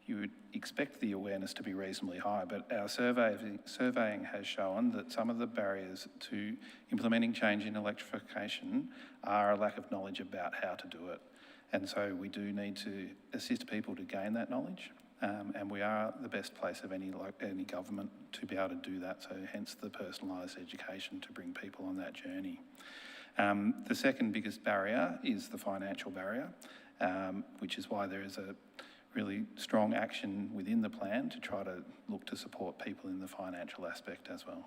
you would expect the awareness to be reasonably high, but our surveying has shown that some of the barriers to implementing change in electrification are a lack of knowledge about how to do it. And so we do need to assist people to gain that knowledge, and we are the best place of any government to be able to do that, so hence the personalised education to bring people on that journey. The second biggest barrier is the financial barrier, which is why there is a really strong action within the plan to try to look to support people in the financial aspect as well.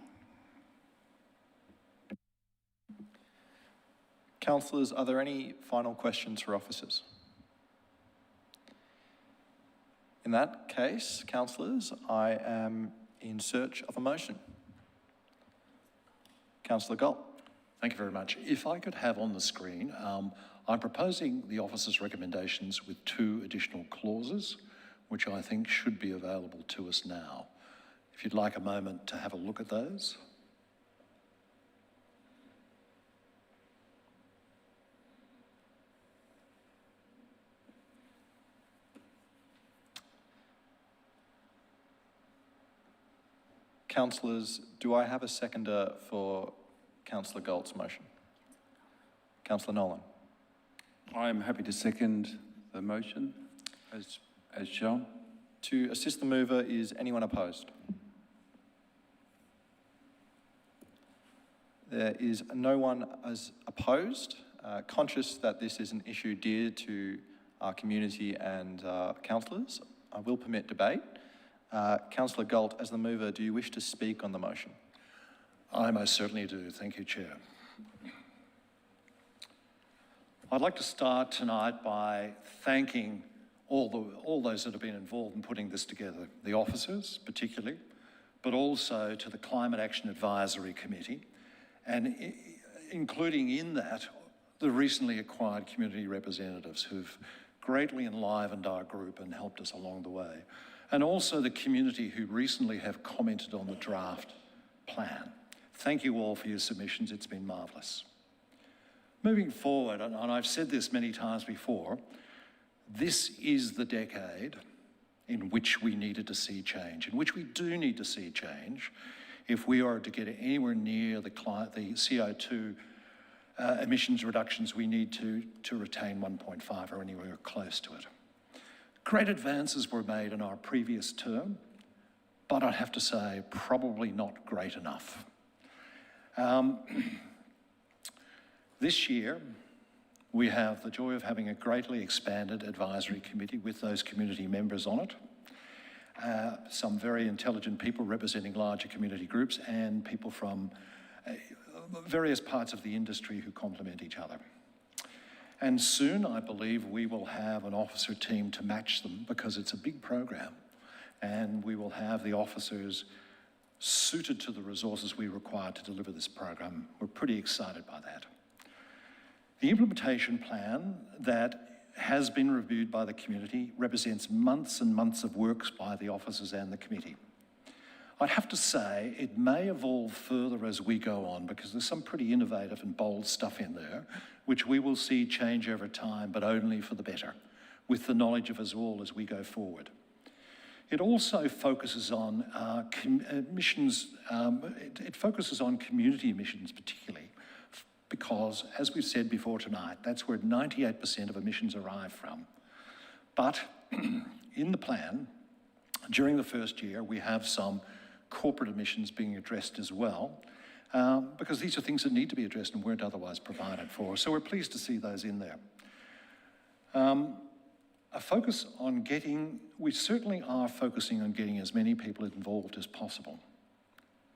Councillors, are there any final questions for officers? In that case, councillors, I am in search of a motion. Councillor Galt. Thank you very much. If I could have on the screen, I'm proposing the officer's recommendations with 2 additional clauses, which I think should be available to us now. If you'd like a moment to have a look at those. Councillors, do I have a seconder for Councillor Galt's motion? Councillor Nolan. I'm happy to second the motion as shown. To assist the mover, is anyone opposed? There is no one as opposed. Conscious that this is an issue dear to our community and councillors, I will permit debate. Councillor Galt, as the mover, do you wish to speak on the motion? I most certainly do. Thank you, Chair. I'd like to start tonight by thanking all those that have been involved in putting this together, the officers particularly, but also to the Climate Action Advisory Committee, and including in that the recently acquired community representatives who've greatly enlivened our group and helped us along the way, and also the community who recently have commented on the draft plan. Thank you all for your submissions. It's been marvellous. Moving forward, and I've said this many times before, this is the decade in which we needed to see change, in which we do need to see change if we are to get anywhere near the CO2 emissions reductions we need to retain 1.5 or anywhere close to it. Great advances were made in our previous term, but I have to say, probably not great enough. This year, we have the joy of having a greatly expanded advisory committee with those community members on it. Some very intelligent people representing larger community groups and people from various parts of the industry who complement each other. And soon, I believe, we will have an officer team to match them because it's a big program, and we will have the officers suited to the resources we require to deliver this program. We're pretty excited by that. The implementation plan that has been reviewed by the community represents months and months of work by the officers and the committee. I'd have to say it may evolve further as we go on because there's some pretty innovative and bold stuff in there, which we will see change over time, but only for the better, with the knowledge of us all as we go forward. It also focuses on missions, it focuses on community missions particularly, because as we've said before tonight, that's where 98% of emissions arrive from. But in the plan, during the first year, we have some corporate emissions being addressed as well, because these are things that need to be addressed and weren't otherwise provided for. So we're pleased to see those in there. A focus on we certainly are focusing on getting as many people involved as possible.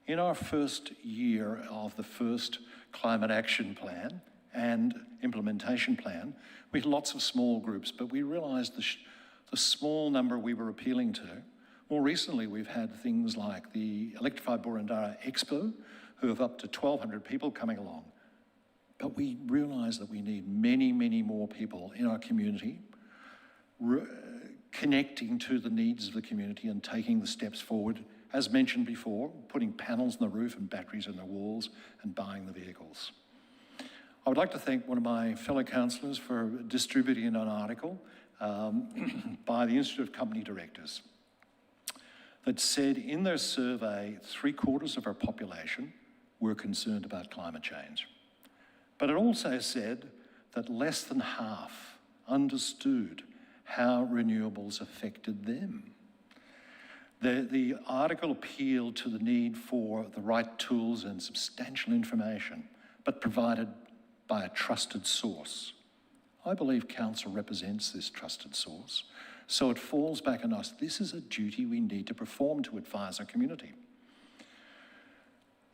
In our first year of the first Climate Action Plan and Implementation Plan, we had lots of small groups, but we realised the small number we were appealing to. More recently, we've had things like the Electrify Boroondara Expo, who have up to 1,200 people coming along. But we realise that we need many, many more people in our community connecting to the needs of the community and taking the steps forward, as mentioned before, putting panels on the roof and batteries on the walls and buying the vehicles. I would like to thank one of my fellow councillors for distributing an article by the Institute of Company Directors that said in their survey, 3/4 of our population were concerned about climate change. But it also said that less than half understood how renewables affected them. The article appealed to the need for the right tools and substantial information, but provided by a trusted source. I believe Council represents this trusted source, so it falls back on us. This is a duty we need to perform to advise our community.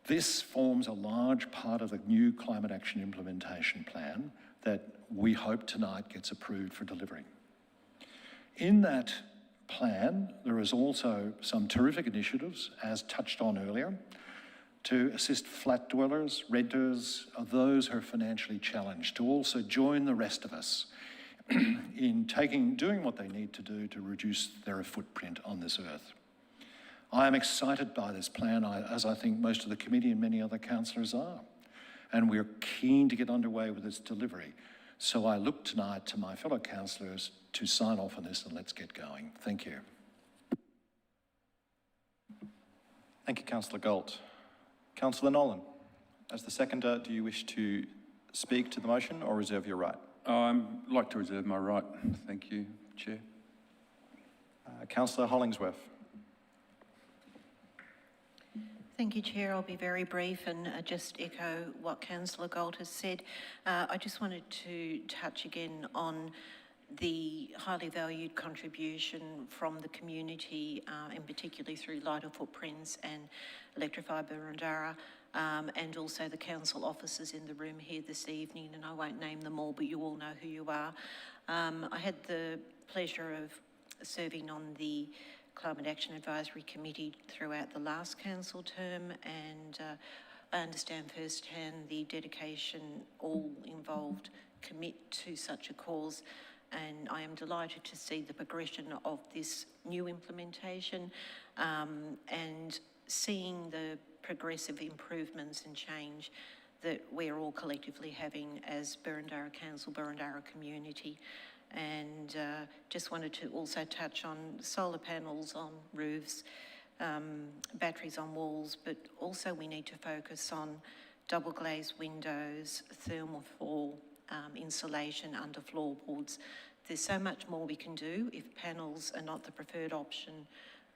This forms a large part of the new Climate Action Implementation Plan that we hope tonight gets approved for delivery. In that plan, there is also some terrific initiatives, as touched on earlier, to assist flat dwellers, renters, or those who are financially challenged, to also join the rest of us in doing what they need to do to reduce their footprint on this earth. I am excited by this plan, as I think most of the committee and many other councillors are, and we're keen to get underway with its delivery. So I look tonight to my fellow councillors to sign off on this, and let's get going. Thank you. Thank you, Councillor Galt. Councillor Nolan, as the seconder, do you wish to speak to the motion or reserve your right? I'd like to reserve my right. Thank you, Chair. Councillor Hollingsworth. Thank you, Chair. I'll be very brief and just echo what Councillor Galt has said. I just wanted to touch again on the highly valued contribution from the community, and particularly through Lighter Footprints and Electrify Boroondara, and also the council officers in the room here this evening, and I won't name them all, but you all know who you are. I had the pleasure of serving on the Climate Action Advisory Committee throughout the last council term, and I understand firsthand the dedication all involved commit to such a cause, and I am delighted to see the progression of this new implementation and seeing the progressive improvements and change that we're all collectively having as Boroondara Council, Boroondara community. And just wanted to also touch on solar panels on roofs, batteries on walls, but also we need to focus on double glazed windows, thermal insulation under floorboards. There's so much more we can do if panels are not the preferred option.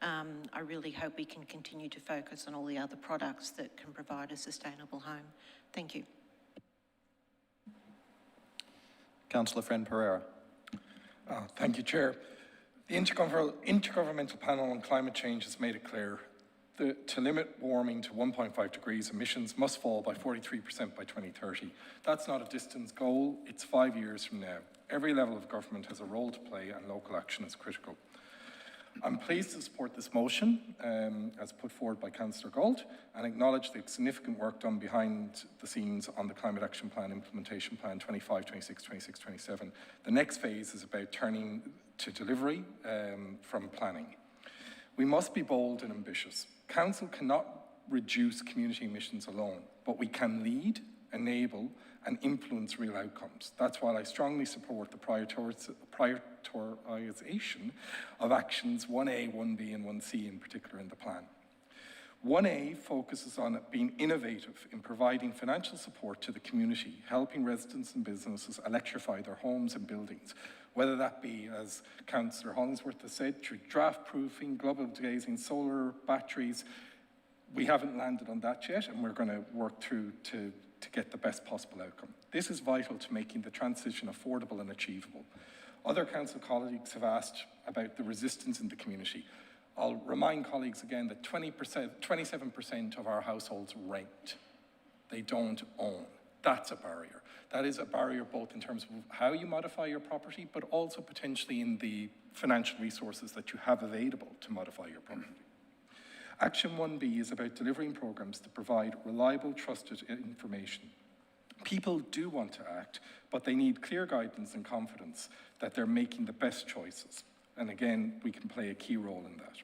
I really hope we can continue to focus on all the other products that can provide a sustainable home. Thank you. Councillor Friend Pereira. Thank you, Chair. The Intergovernmental Panel on Climate Change has made it clear To limit warming to 1.5 degrees, emissions must fall by 43% by 2030. That's not a distant goal, it's 5 years from now. Every level of government has a role to play and local action is critical. I'm pleased to support this motion as put forward by Councillor Galt and acknowledge the significant work done behind the scenes on the Climate Action Plan, Implementation Plan 25, 26, 26, 27. The next phase is about turning to delivery from planning. We must be bold and ambitious. Council cannot reduce community emissions alone, but we can lead, enable and influence real outcomes. That's why I strongly support the prioritisation of actions 1A, 1B and 1C in particular in the plan. 1A focuses on being innovative in providing financial support to the community, helping residents and businesses electrify their homes and buildings, whether that be, as Councillor Hollingsworth has said, through draft proofing, global gazing, solar, batteries. We haven't landed on that yet, and we're going to work through to get the best possible outcome. This is vital to making the transition affordable and achievable. Other council colleagues have asked about the resistance in the community. I'll remind colleagues again that 27% of our households rent. They don't own. That's a barrier. That is a barrier both in terms of how you modify your property, but also potentially in the financial resources that you have available to modify your property. Action 1B is about delivering programs that provide reliable, trusted information. People do want to act, but they need clear guidance and confidence that they're making the best choices. And again, we can play a key role in that.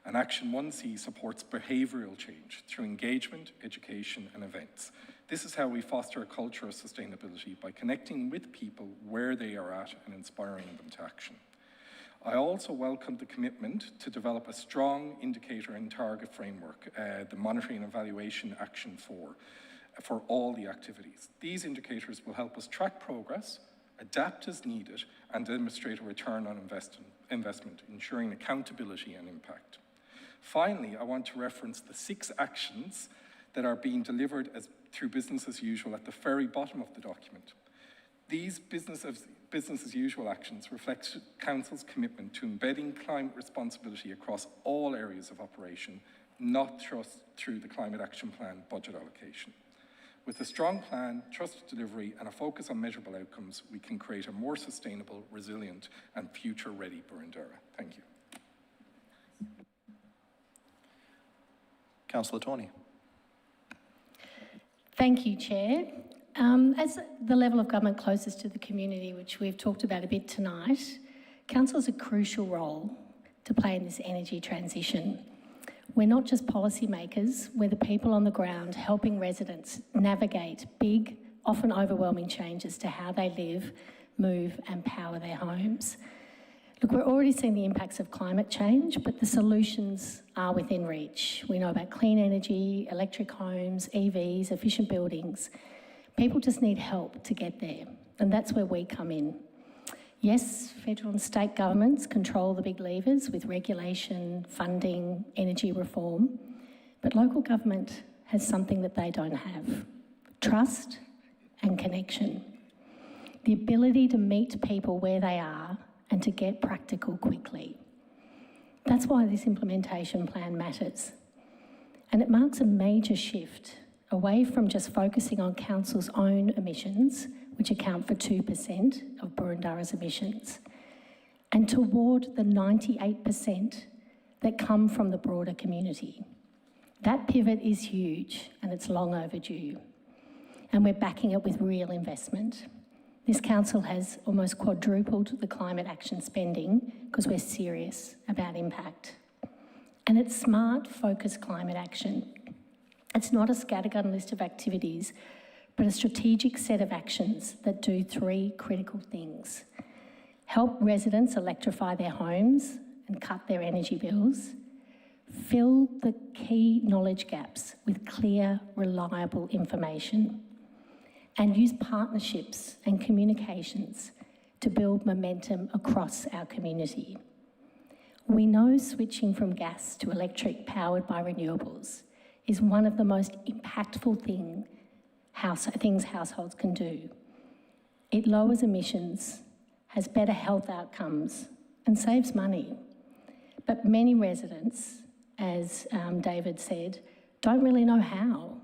And Action 1C supports behavioural change through engagement, education and events. This is how we foster a culture of sustainability, by connecting with people where they are at and inspiring them to action. I also welcome the commitment to develop a strong indicator and target framework, the monitoring and evaluation action for all the activities. These indicators will help us track progress, adapt as needed, and demonstrate a return on investment, ensuring accountability and impact. Finally, I want to reference the 6 actions that are being delivered through business as usual at the very bottom of the document. These business as usual actions reflect Council's commitment to embedding climate responsibility across all areas of operation, not just through the Climate Action Plan budget allocation. With a strong plan, trusted delivery and a focus on measurable outcomes, we can create a more sustainable, resilient and future-ready Burundara. Thank you. Councillor Tawney. Thank you, Chair. As the level of government closest to the community, which we've talked about a bit tonight, Council has a crucial role to play in this energy transition. We're not just policymakers, we're the people on the ground helping residents navigate big, often overwhelming changes to how they live, move and power their homes. Look, we're already seeing the impacts of climate change, but the solutions are within reach. We know about clean energy, electric homes, EVs, efficient buildings. People just need help to get there, and that's where we come in. Yes, federal and state governments control the big levers with regulation, funding, energy reform, but local government has something that they don't have: trust and connection. The ability to meet people where they are and to get practical quickly. That's why this implementation plan matters. And it marks a major shift away from just focusing on Council's own emissions, which account for 2% of Burundara's emissions, and toward the 98% that come from the broader community. That pivot is huge and it's long overdue. And we're backing it with real investment. This council has almost quadrupled the climate action spending because we're serious about impact. And it's smart, focused climate action. It's not a scattergun list of activities, but a strategic set of actions that do 3 critical things: help residents electrify their homes and cut their energy bills, fill the key knowledge gaps with clear, reliable information, and use partnerships and communications to build momentum across our community. We know switching from gas to electric powered by renewables is one of the most impactful things households can do. It lowers emissions, has better health outcomes, and saves money. But many residents as David said, don't really know how.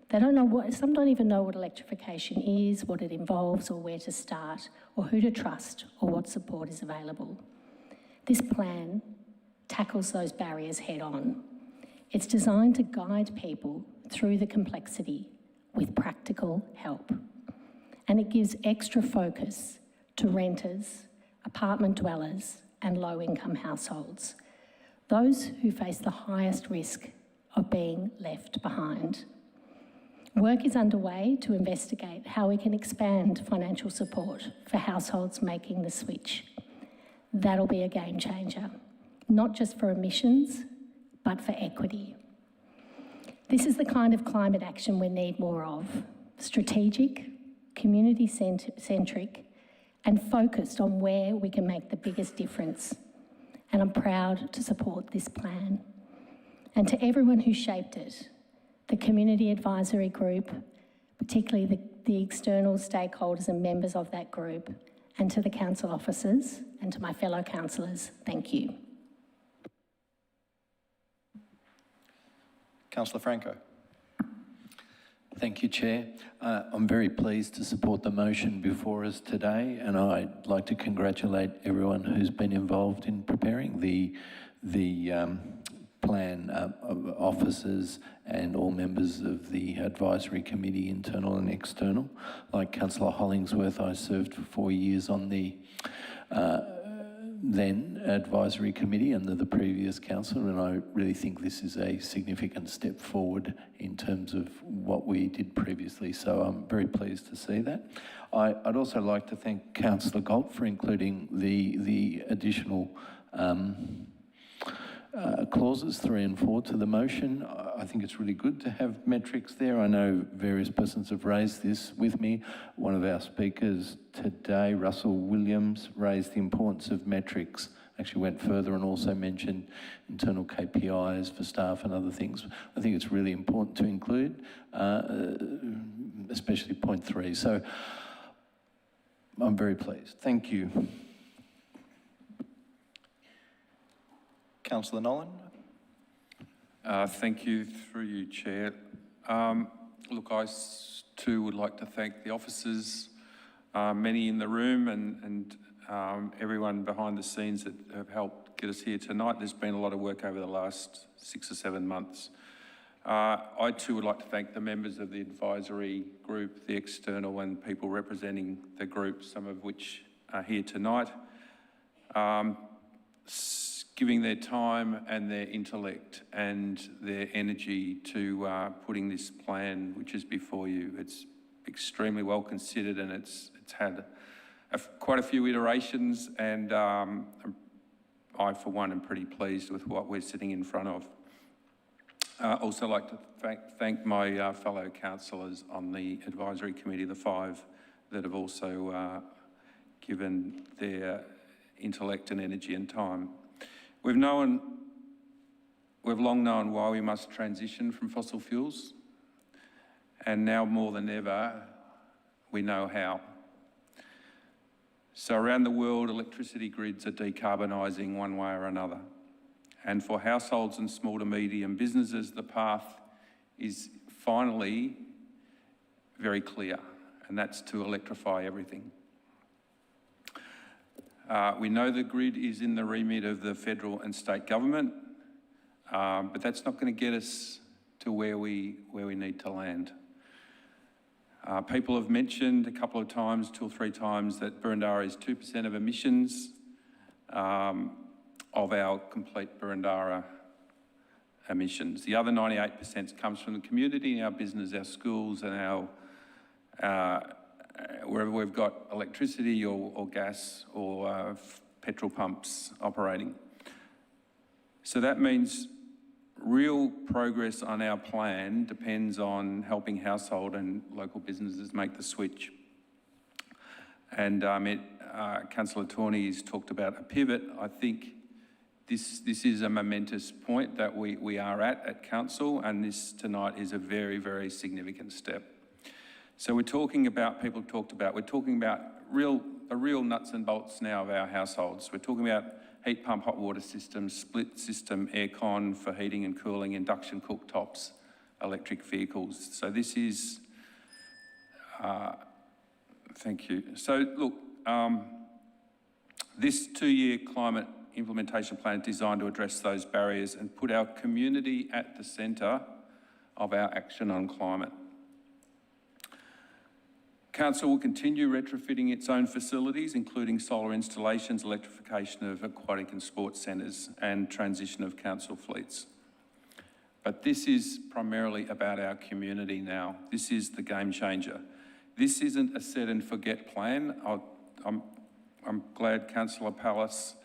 They don't know what, some don't even know what electrification is, what it involves, or where to start, or who to trust, or what support is available. This plan tackles those barriers head on. It's designed to guide people through the complexity with practical help. And it gives extra focus to renters, apartment dwellers, and low-income households, those who face the highest risk of being left behind. Work is underway to investigate how we can expand financial support for households making the switch. That'll be a game changer, not just for emissions, but for equity. This is the kind of climate action we need more of: strategic, community-centric, and focused on where we can make the biggest difference. And I'm proud to support this plan. And to everyone who shaped it, the Community Advisory Group, particularly the external stakeholders and members of that group, and to the council officers and to my fellow councillors, thank you. Councillor Franco. Thank you, Chair. I'm very pleased to support the motion before us today, and I'd like to congratulate everyone who's been involved in preparing the plan, officers and all members of the advisory committee, internal and external. Like Councillor Hollingsworth, I served for 4 years on the then advisory committee under the previous council, and I really think this is a significant step forward in terms of what we did previously, so I'm very pleased to see that. I'd also like to thank Councillor Galt for including the additional clauses 3 and 4 to the motion. I think it's really good to have metrics there. I know various persons have raised this with me. One of our speakers today, Russell Williams, raised the importance of metrics, actually went further and also mentioned internal KPIs for staff and other things. I think it's really important to include, especially point 3. So I'm very pleased. Thank you. Councillor Nolan. Thank you, through you, Chair. Look, I too would like to thank the officers, many in the room and everyone behind the scenes that have helped get us here tonight. There's been a lot of work over the last 6 or 7 months. I too would like to thank the members of the advisory group, the external and people representing the group, some of which are here tonight. Giving their time and their intellect and their energy to putting this plan, which is before you. It's extremely well considered, and it's had quite a few iterations, and I, for one, am pretty pleased with what we're sitting in front of. Also like to thank my fellow councillors on the advisory committee, the 5 that have also given their intellect and energy and time. We've long known why we must transition from fossil fuels, and now more than ever, we know how. So around the world, electricity grids are decarbonising one way or another. And for households and small to medium businesses, the path is finally very clear, and that's to electrify everything. We know the grid is in the remit of the federal and state government, but that's not going to get us to where we need to land. People have mentioned a couple of times, 2 or 3 times, that Burundara is 2% of emissions of our complete Burundara emissions. The other 98% comes from the community, our business, our schools, and our wherever we've got electricity or gas or petrol pumps operating. So that means real progress on our plan depends on helping household and local businesses make the switch. And Councillor Tawney's talked about a pivot. I think this is a momentous point that we are at Council, and this tonight is a very, very significant step. So we're talking about, we're talking about the real nuts and bolts now of our households. We're talking about heat pump hot water systems, split system aircon for heating and cooling, induction cooktops, electric vehicles. So this is, thank you. So look, this 2-year climate implementation plan is designed to address those barriers and put our community at the centre of our action on climate. Council will continue retrofitting its own facilities, including solar installations, electrification of aquatic and sports centres, and transition of council fleets. But this is primarily about our community now. This is the game changer. This isn't a set and forget plan. I'm glad Councillor Pattis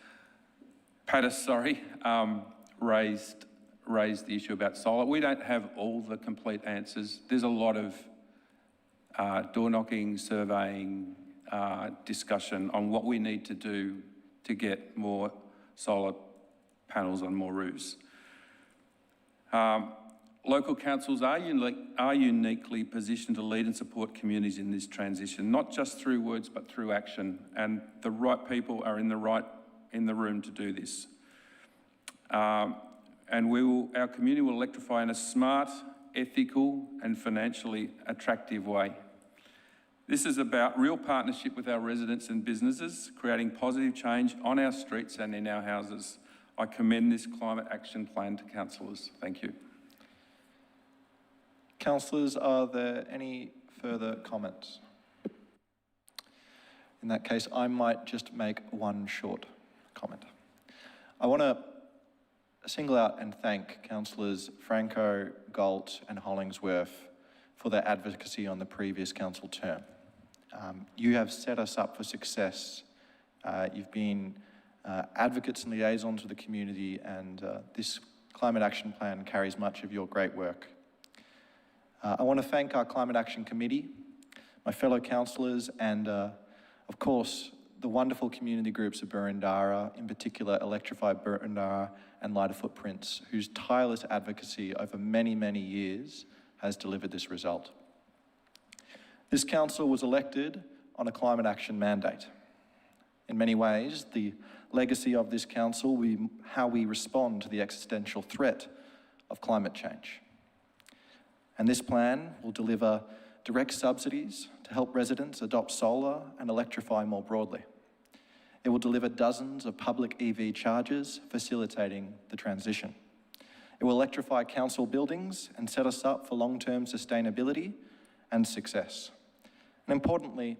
raised the issue about solar. We don't have all the complete answers. There's a lot of door knocking, surveying, discussion on what we need to do to get more solar panels on more roofs. Local councils are uniquely positioned to lead and support communities in this transition, not just through words, but through action. And the right people are in the room to do this. And our community will electrify in a smart, ethical, and financially attractive way. This is about real partnership with our residents and businesses, creating positive change on our streets and in our houses. I commend this climate action plan to councillors. Thank you. Councillors, are there any further comments? In that case, I might just make one short comment. I want to single out and thank Councillors Franco, Galt and Hollingsworth for their advocacy on the previous council term. You have set us up for success. You've been advocates and liaisons with the community, and this climate action plan carries much of your great work. I want to thank our Climate Action Committee, my fellow councillors, and of course, the wonderful community groups of Boroondara, in particular Electrify Boroondara and Lighter Footprints, whose tireless advocacy over many, many years has delivered this result. This council was elected on a climate action mandate. In many ways, the legacy of this council will be how we respond to the existential threat of climate change. And this plan will deliver direct subsidies to help residents adopt solar and electrify more broadly. It will deliver dozens of public EV chargers, facilitating the transition. It will electrify council buildings and set us up for long-term sustainability and success. And importantly,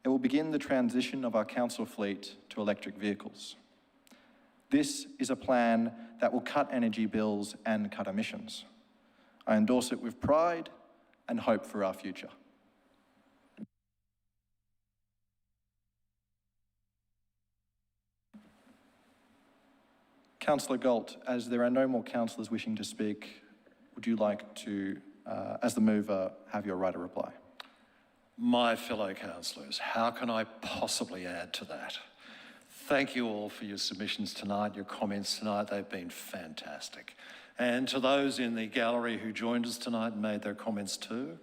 it will begin the transition of our council fleet to electric vehicles. This is a plan that will cut energy bills and cut emissions. I endorse it with pride and hope for our future. Councillor Galt, as there are no more councillors wishing to speak, would you like to, as the mover, have your right of reply? My fellow councillors, how can I possibly add to that? Thank you all for your submissions tonight, your comments tonight. They've been fantastic. And to those in the gallery who joined us tonight and made their comments too,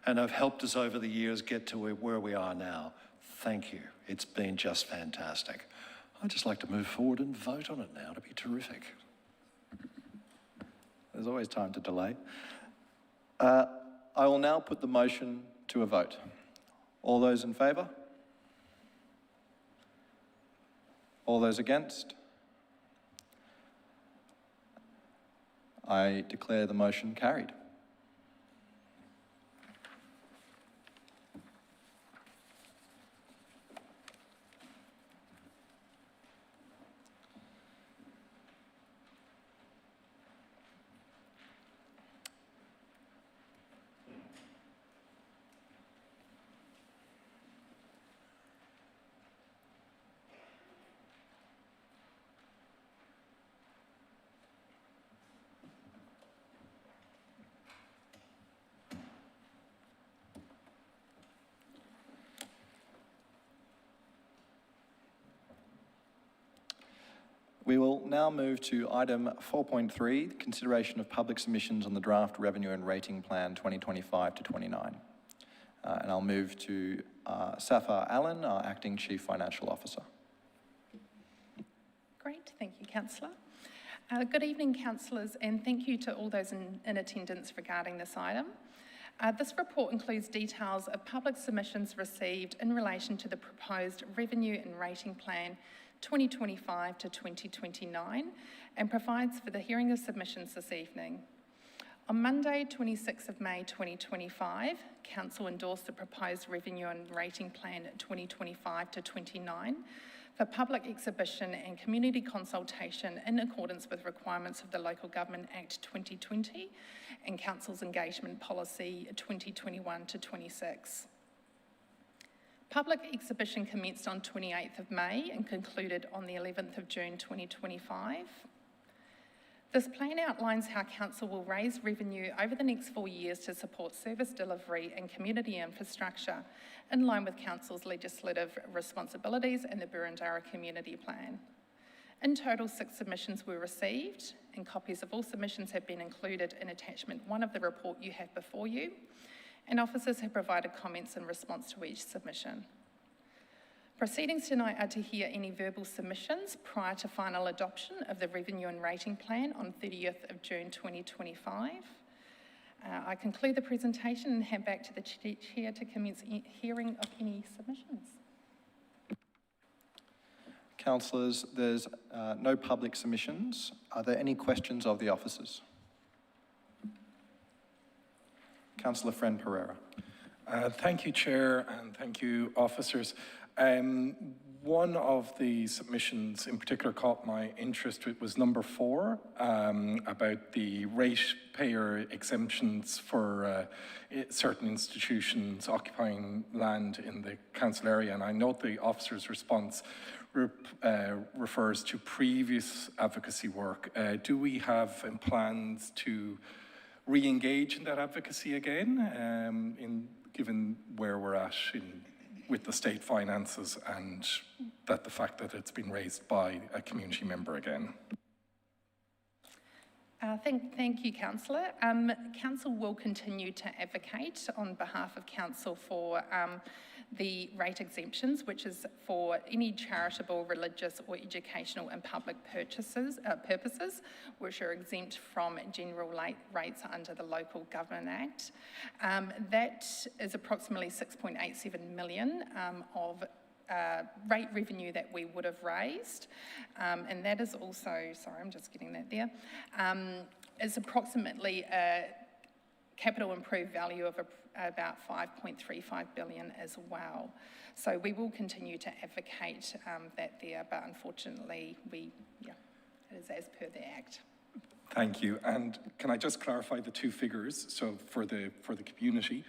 and have helped us over the years get to where we are now, thank you. It's been just fantastic. I'd just like to move forward and vote on it now. It'd be terrific. There's always time to delay. I will now put the motion to a vote. All those in favour? All those against? I declare the motion carried. We will now move to item 4.3, consideration of public submissions on the draft revenue and rating plan 2025 to 29. And I'll move to Safar Allen, our acting Chief Financial Officer. Great. Thank you, Councillor. Good evening, councillors, and thank you to all those in attendance regarding this item. This report includes details of public submissions received in relation to the proposed Revenue and Rating Plan 2025 to 2029 and provides for the hearing of submissions this evening. On Monday, 26th of May 2025, Council endorsed the proposed Revenue and Rating Plan 2025 to 29 for public exhibition and community consultation in accordance with requirements of the Local Government Act 2020 and Council's Engagement Policy 2021 to 26. Public exhibition commenced on 28th of May and concluded on the 11th of June 2025. This plan outlines how Council will raise revenue over the next 4 years to support service delivery and community infrastructure in line with Council's legislative responsibilities and the Burundara Community Plan. In total, 6 submissions were received, and copies of all submissions have been included in attachment 1 of the report you have before you, and officers have provided comments in response to each submission. Proceedings tonight are to hear any verbal submissions prior to final adoption of the Revenue and Rating Plan on 30th of June 2025. I conclude the presentation and hand back to the Chair to commence hearing of any submissions. Councillors, there's no public submissions. Are there any questions of the officers? Councillor Friend Pereira. Thank you, Chair, and thank you, officers. One of the submissions in particular caught my interest. It was number 4, about the ratepayer exemptions for certain institutions occupying land in the council area. And I note the officer's response refers to previous advocacy work. Do we have plans to re-engage in that advocacy again, given where we're at with the state finances and the fact that it's been raised by a community member again? Thank you, Councillor. Council will continue to advocate on behalf of Council for the rate exemptions, which is for any charitable, religious or educational and public purposes, which are exempt from general rates under the Local Government Act. That is approximately 6.87 million of rate revenue that we would have raised. And that is also, sorry, I'm just getting that there, is approximately a capital improved value of about 5.35 billion as well. So we will continue to advocate that there, but unfortunately it is as per the Act. Thank you. And can I just clarify the 2 figures? So for the community,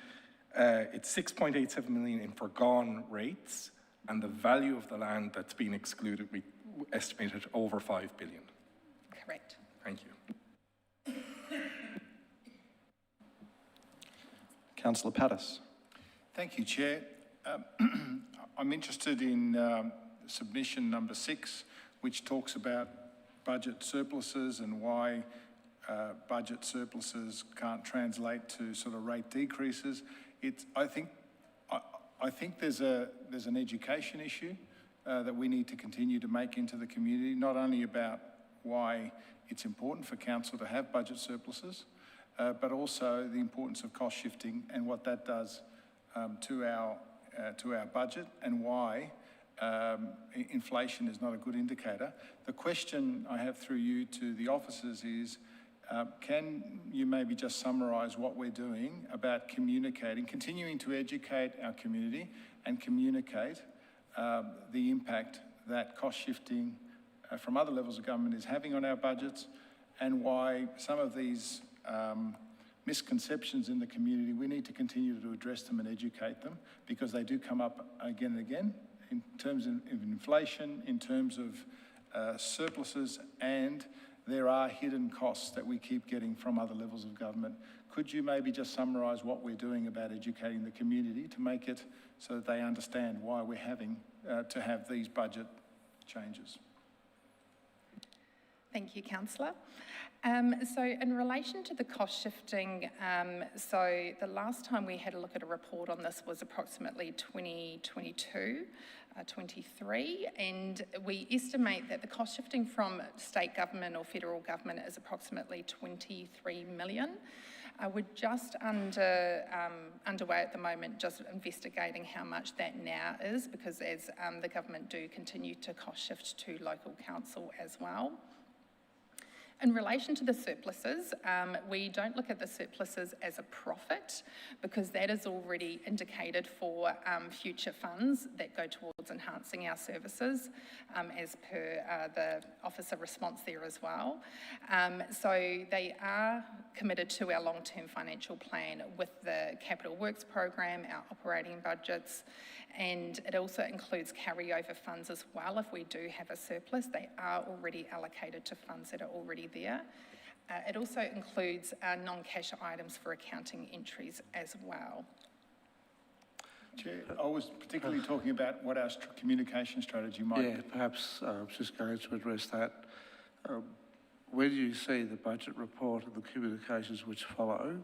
it's 6.87 million in foregone rates, and the value of the land that's been excluded, we estimated over 5 billion. Correct. Thank you. Councillor Pattis. Thank you, Chair. I'm interested in submission number 6, which talks about budget surpluses and why budget surpluses can't translate to sort of rate decreases. I think there's an education issue that we need to continue to make into the community, not only about why it's important for council to have budget surpluses, but also the importance of cost shifting and what that does to our budget, and why inflation is not a good indicator. The question I have through you to the officers is, can you maybe just summarise what we're doing about continuing to educate our community and communicate the impact that cost shifting from other levels of government is having on our budgets, and why some of these misconceptions in the community, we need to continue to address them and educate them, because they do come up again and again in terms of inflation, in terms of surpluses, and there are hidden costs that we keep getting from other levels of government. Could you maybe just summarise what we're doing about educating the community to make it so that they understand why we're having to have these budget changes? Thank you, Councillor. So in relation to the cost shifting, so the last time we had a look at a report on this was approximately 2022, 23, and we estimate that the cost shifting from state government or federal government is approximately 23 million. We're just underway at the moment, just investigating how much that now is, because as the government do continue to cost shift to local council as well. In relation to the surpluses, we don't look at the surpluses as a profit, because that is already indicated for future funds that go towards enhancing our services, as per the officer response there as well. So they are committed to our long-term financial plan with the capital works program, our operating budgets, and it also includes carryover funds as well. If we do have a surplus, they are already allocated to funds that are already there. It also includes non-cash items for accounting entries as well. Chair, I was particularly talking about what our communication strategy might be. Yeah, perhaps I was just going to address that. When you see the budget report and the communications which follow,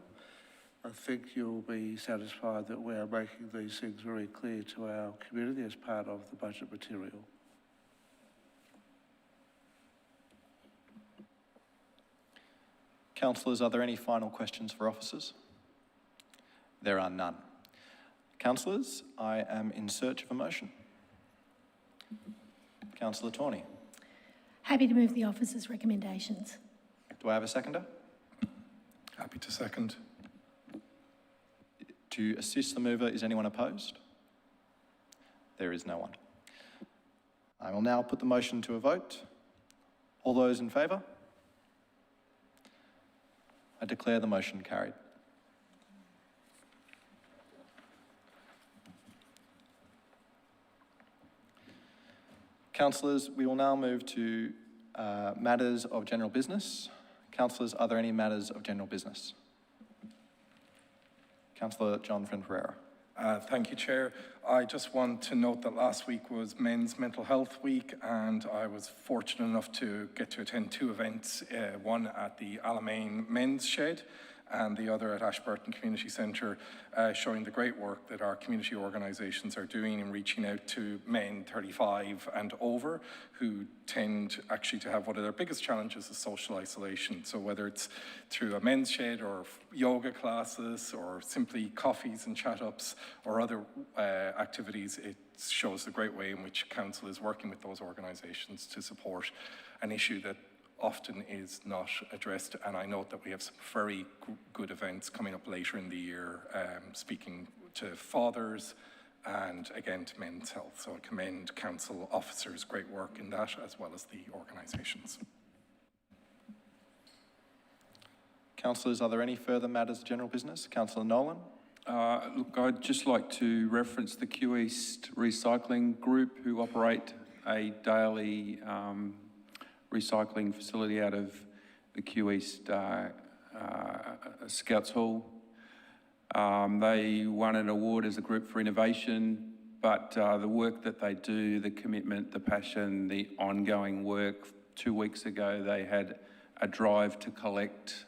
I think you'll be satisfied that we are making these things very clear to our community as part of the budget material. Councillors, are there any final questions for officers? There are none. Councillors, I am in search of a motion. Councillor Tawney. Happy to move the officers' recommendations. Do I have a seconder? Happy to second. To assist the mover, is anyone opposed? There is no one. I will now put the motion to a vote. All those in favour? I declare the motion carried. Councillors, we will now move to matters of general business. Councillors, are there any matters of general business? Councillor John Friend-Pereira. Thank you, Chair. I just want to note that last week was Men's Mental Health Week, and I was fortunate enough to get to attend two events, one at the Alamein Men's Shed and the other at Ashburton Community Centre, showing the great work that our community organisations are doing in reaching out to men 35 and over who tend actually to have one of their biggest challenges is social isolation. So whether it's through a men's shed or yoga classes or simply coffees and chat-ups or other activities, it shows the great way in which Council is working with those organisations to support an issue that often is not addressed, and I note that we have some very good events coming up later in the year, speaking to fathers and again to men's health. So I commend Council officers' great work in that, as well as the organisations. Councillors, are there any further matters of general business? Councillor Nolan. Look, I'd just like to reference the Q East Recycling Group, who operate a daily recycling facility out of the Q East Scouts Hall. They won an award as a group for innovation, but the work that they do, the commitment, the passion, the ongoing work. 2 weeks ago, they had a drive to collect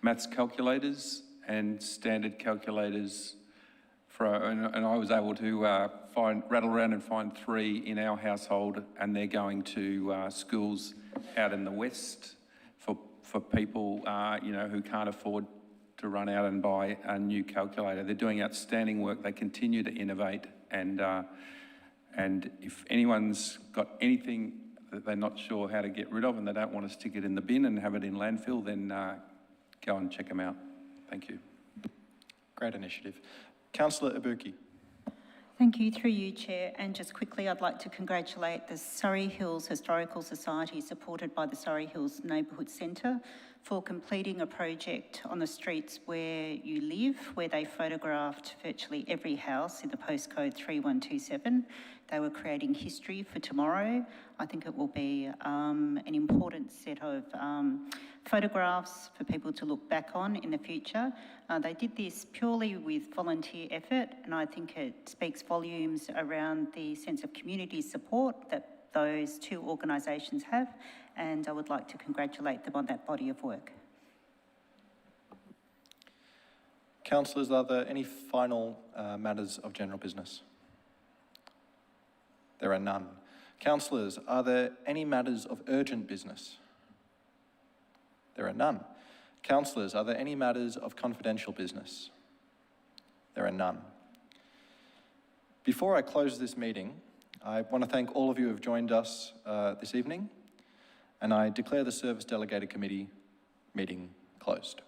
maths calculators and standard calculators and I was able to rattle around and find 3 in our household, and they're going to schools out in the west for people, who can't afford to run out and buy a new calculator. They're doing outstanding work. They continue to innovate, and if anyone's got anything that they're not sure how to get rid of and they don't want to stick it in the bin and have it in landfill, then go and check them out. Thank you. Great initiative. Councillor Ibuki. Thank you, through you, Chair. And just quickly, I'd like to congratulate the Surrey Hills Historical Society, supported by the Surrey Hills Neighbourhood Centre, for completing a project on the streets where you live, where they photographed virtually every house in the postcode 3127. They were creating history for tomorrow. I think it will be an important set of photographs for people to look back on in the future. They did this purely with volunteer effort, and I think it speaks volumes around the sense of community support that those two organisations have, and I would like to congratulate them on that body of work. Councillors, are there any final matters of general business? There are none. Councillors, are there any matters of urgent business? There are none. Councillors, are there any matters of confidential business? There are none. Before I close this meeting, I want to thank all of you who have joined us this evening, and I declare the Service Delegated Committee meeting closed.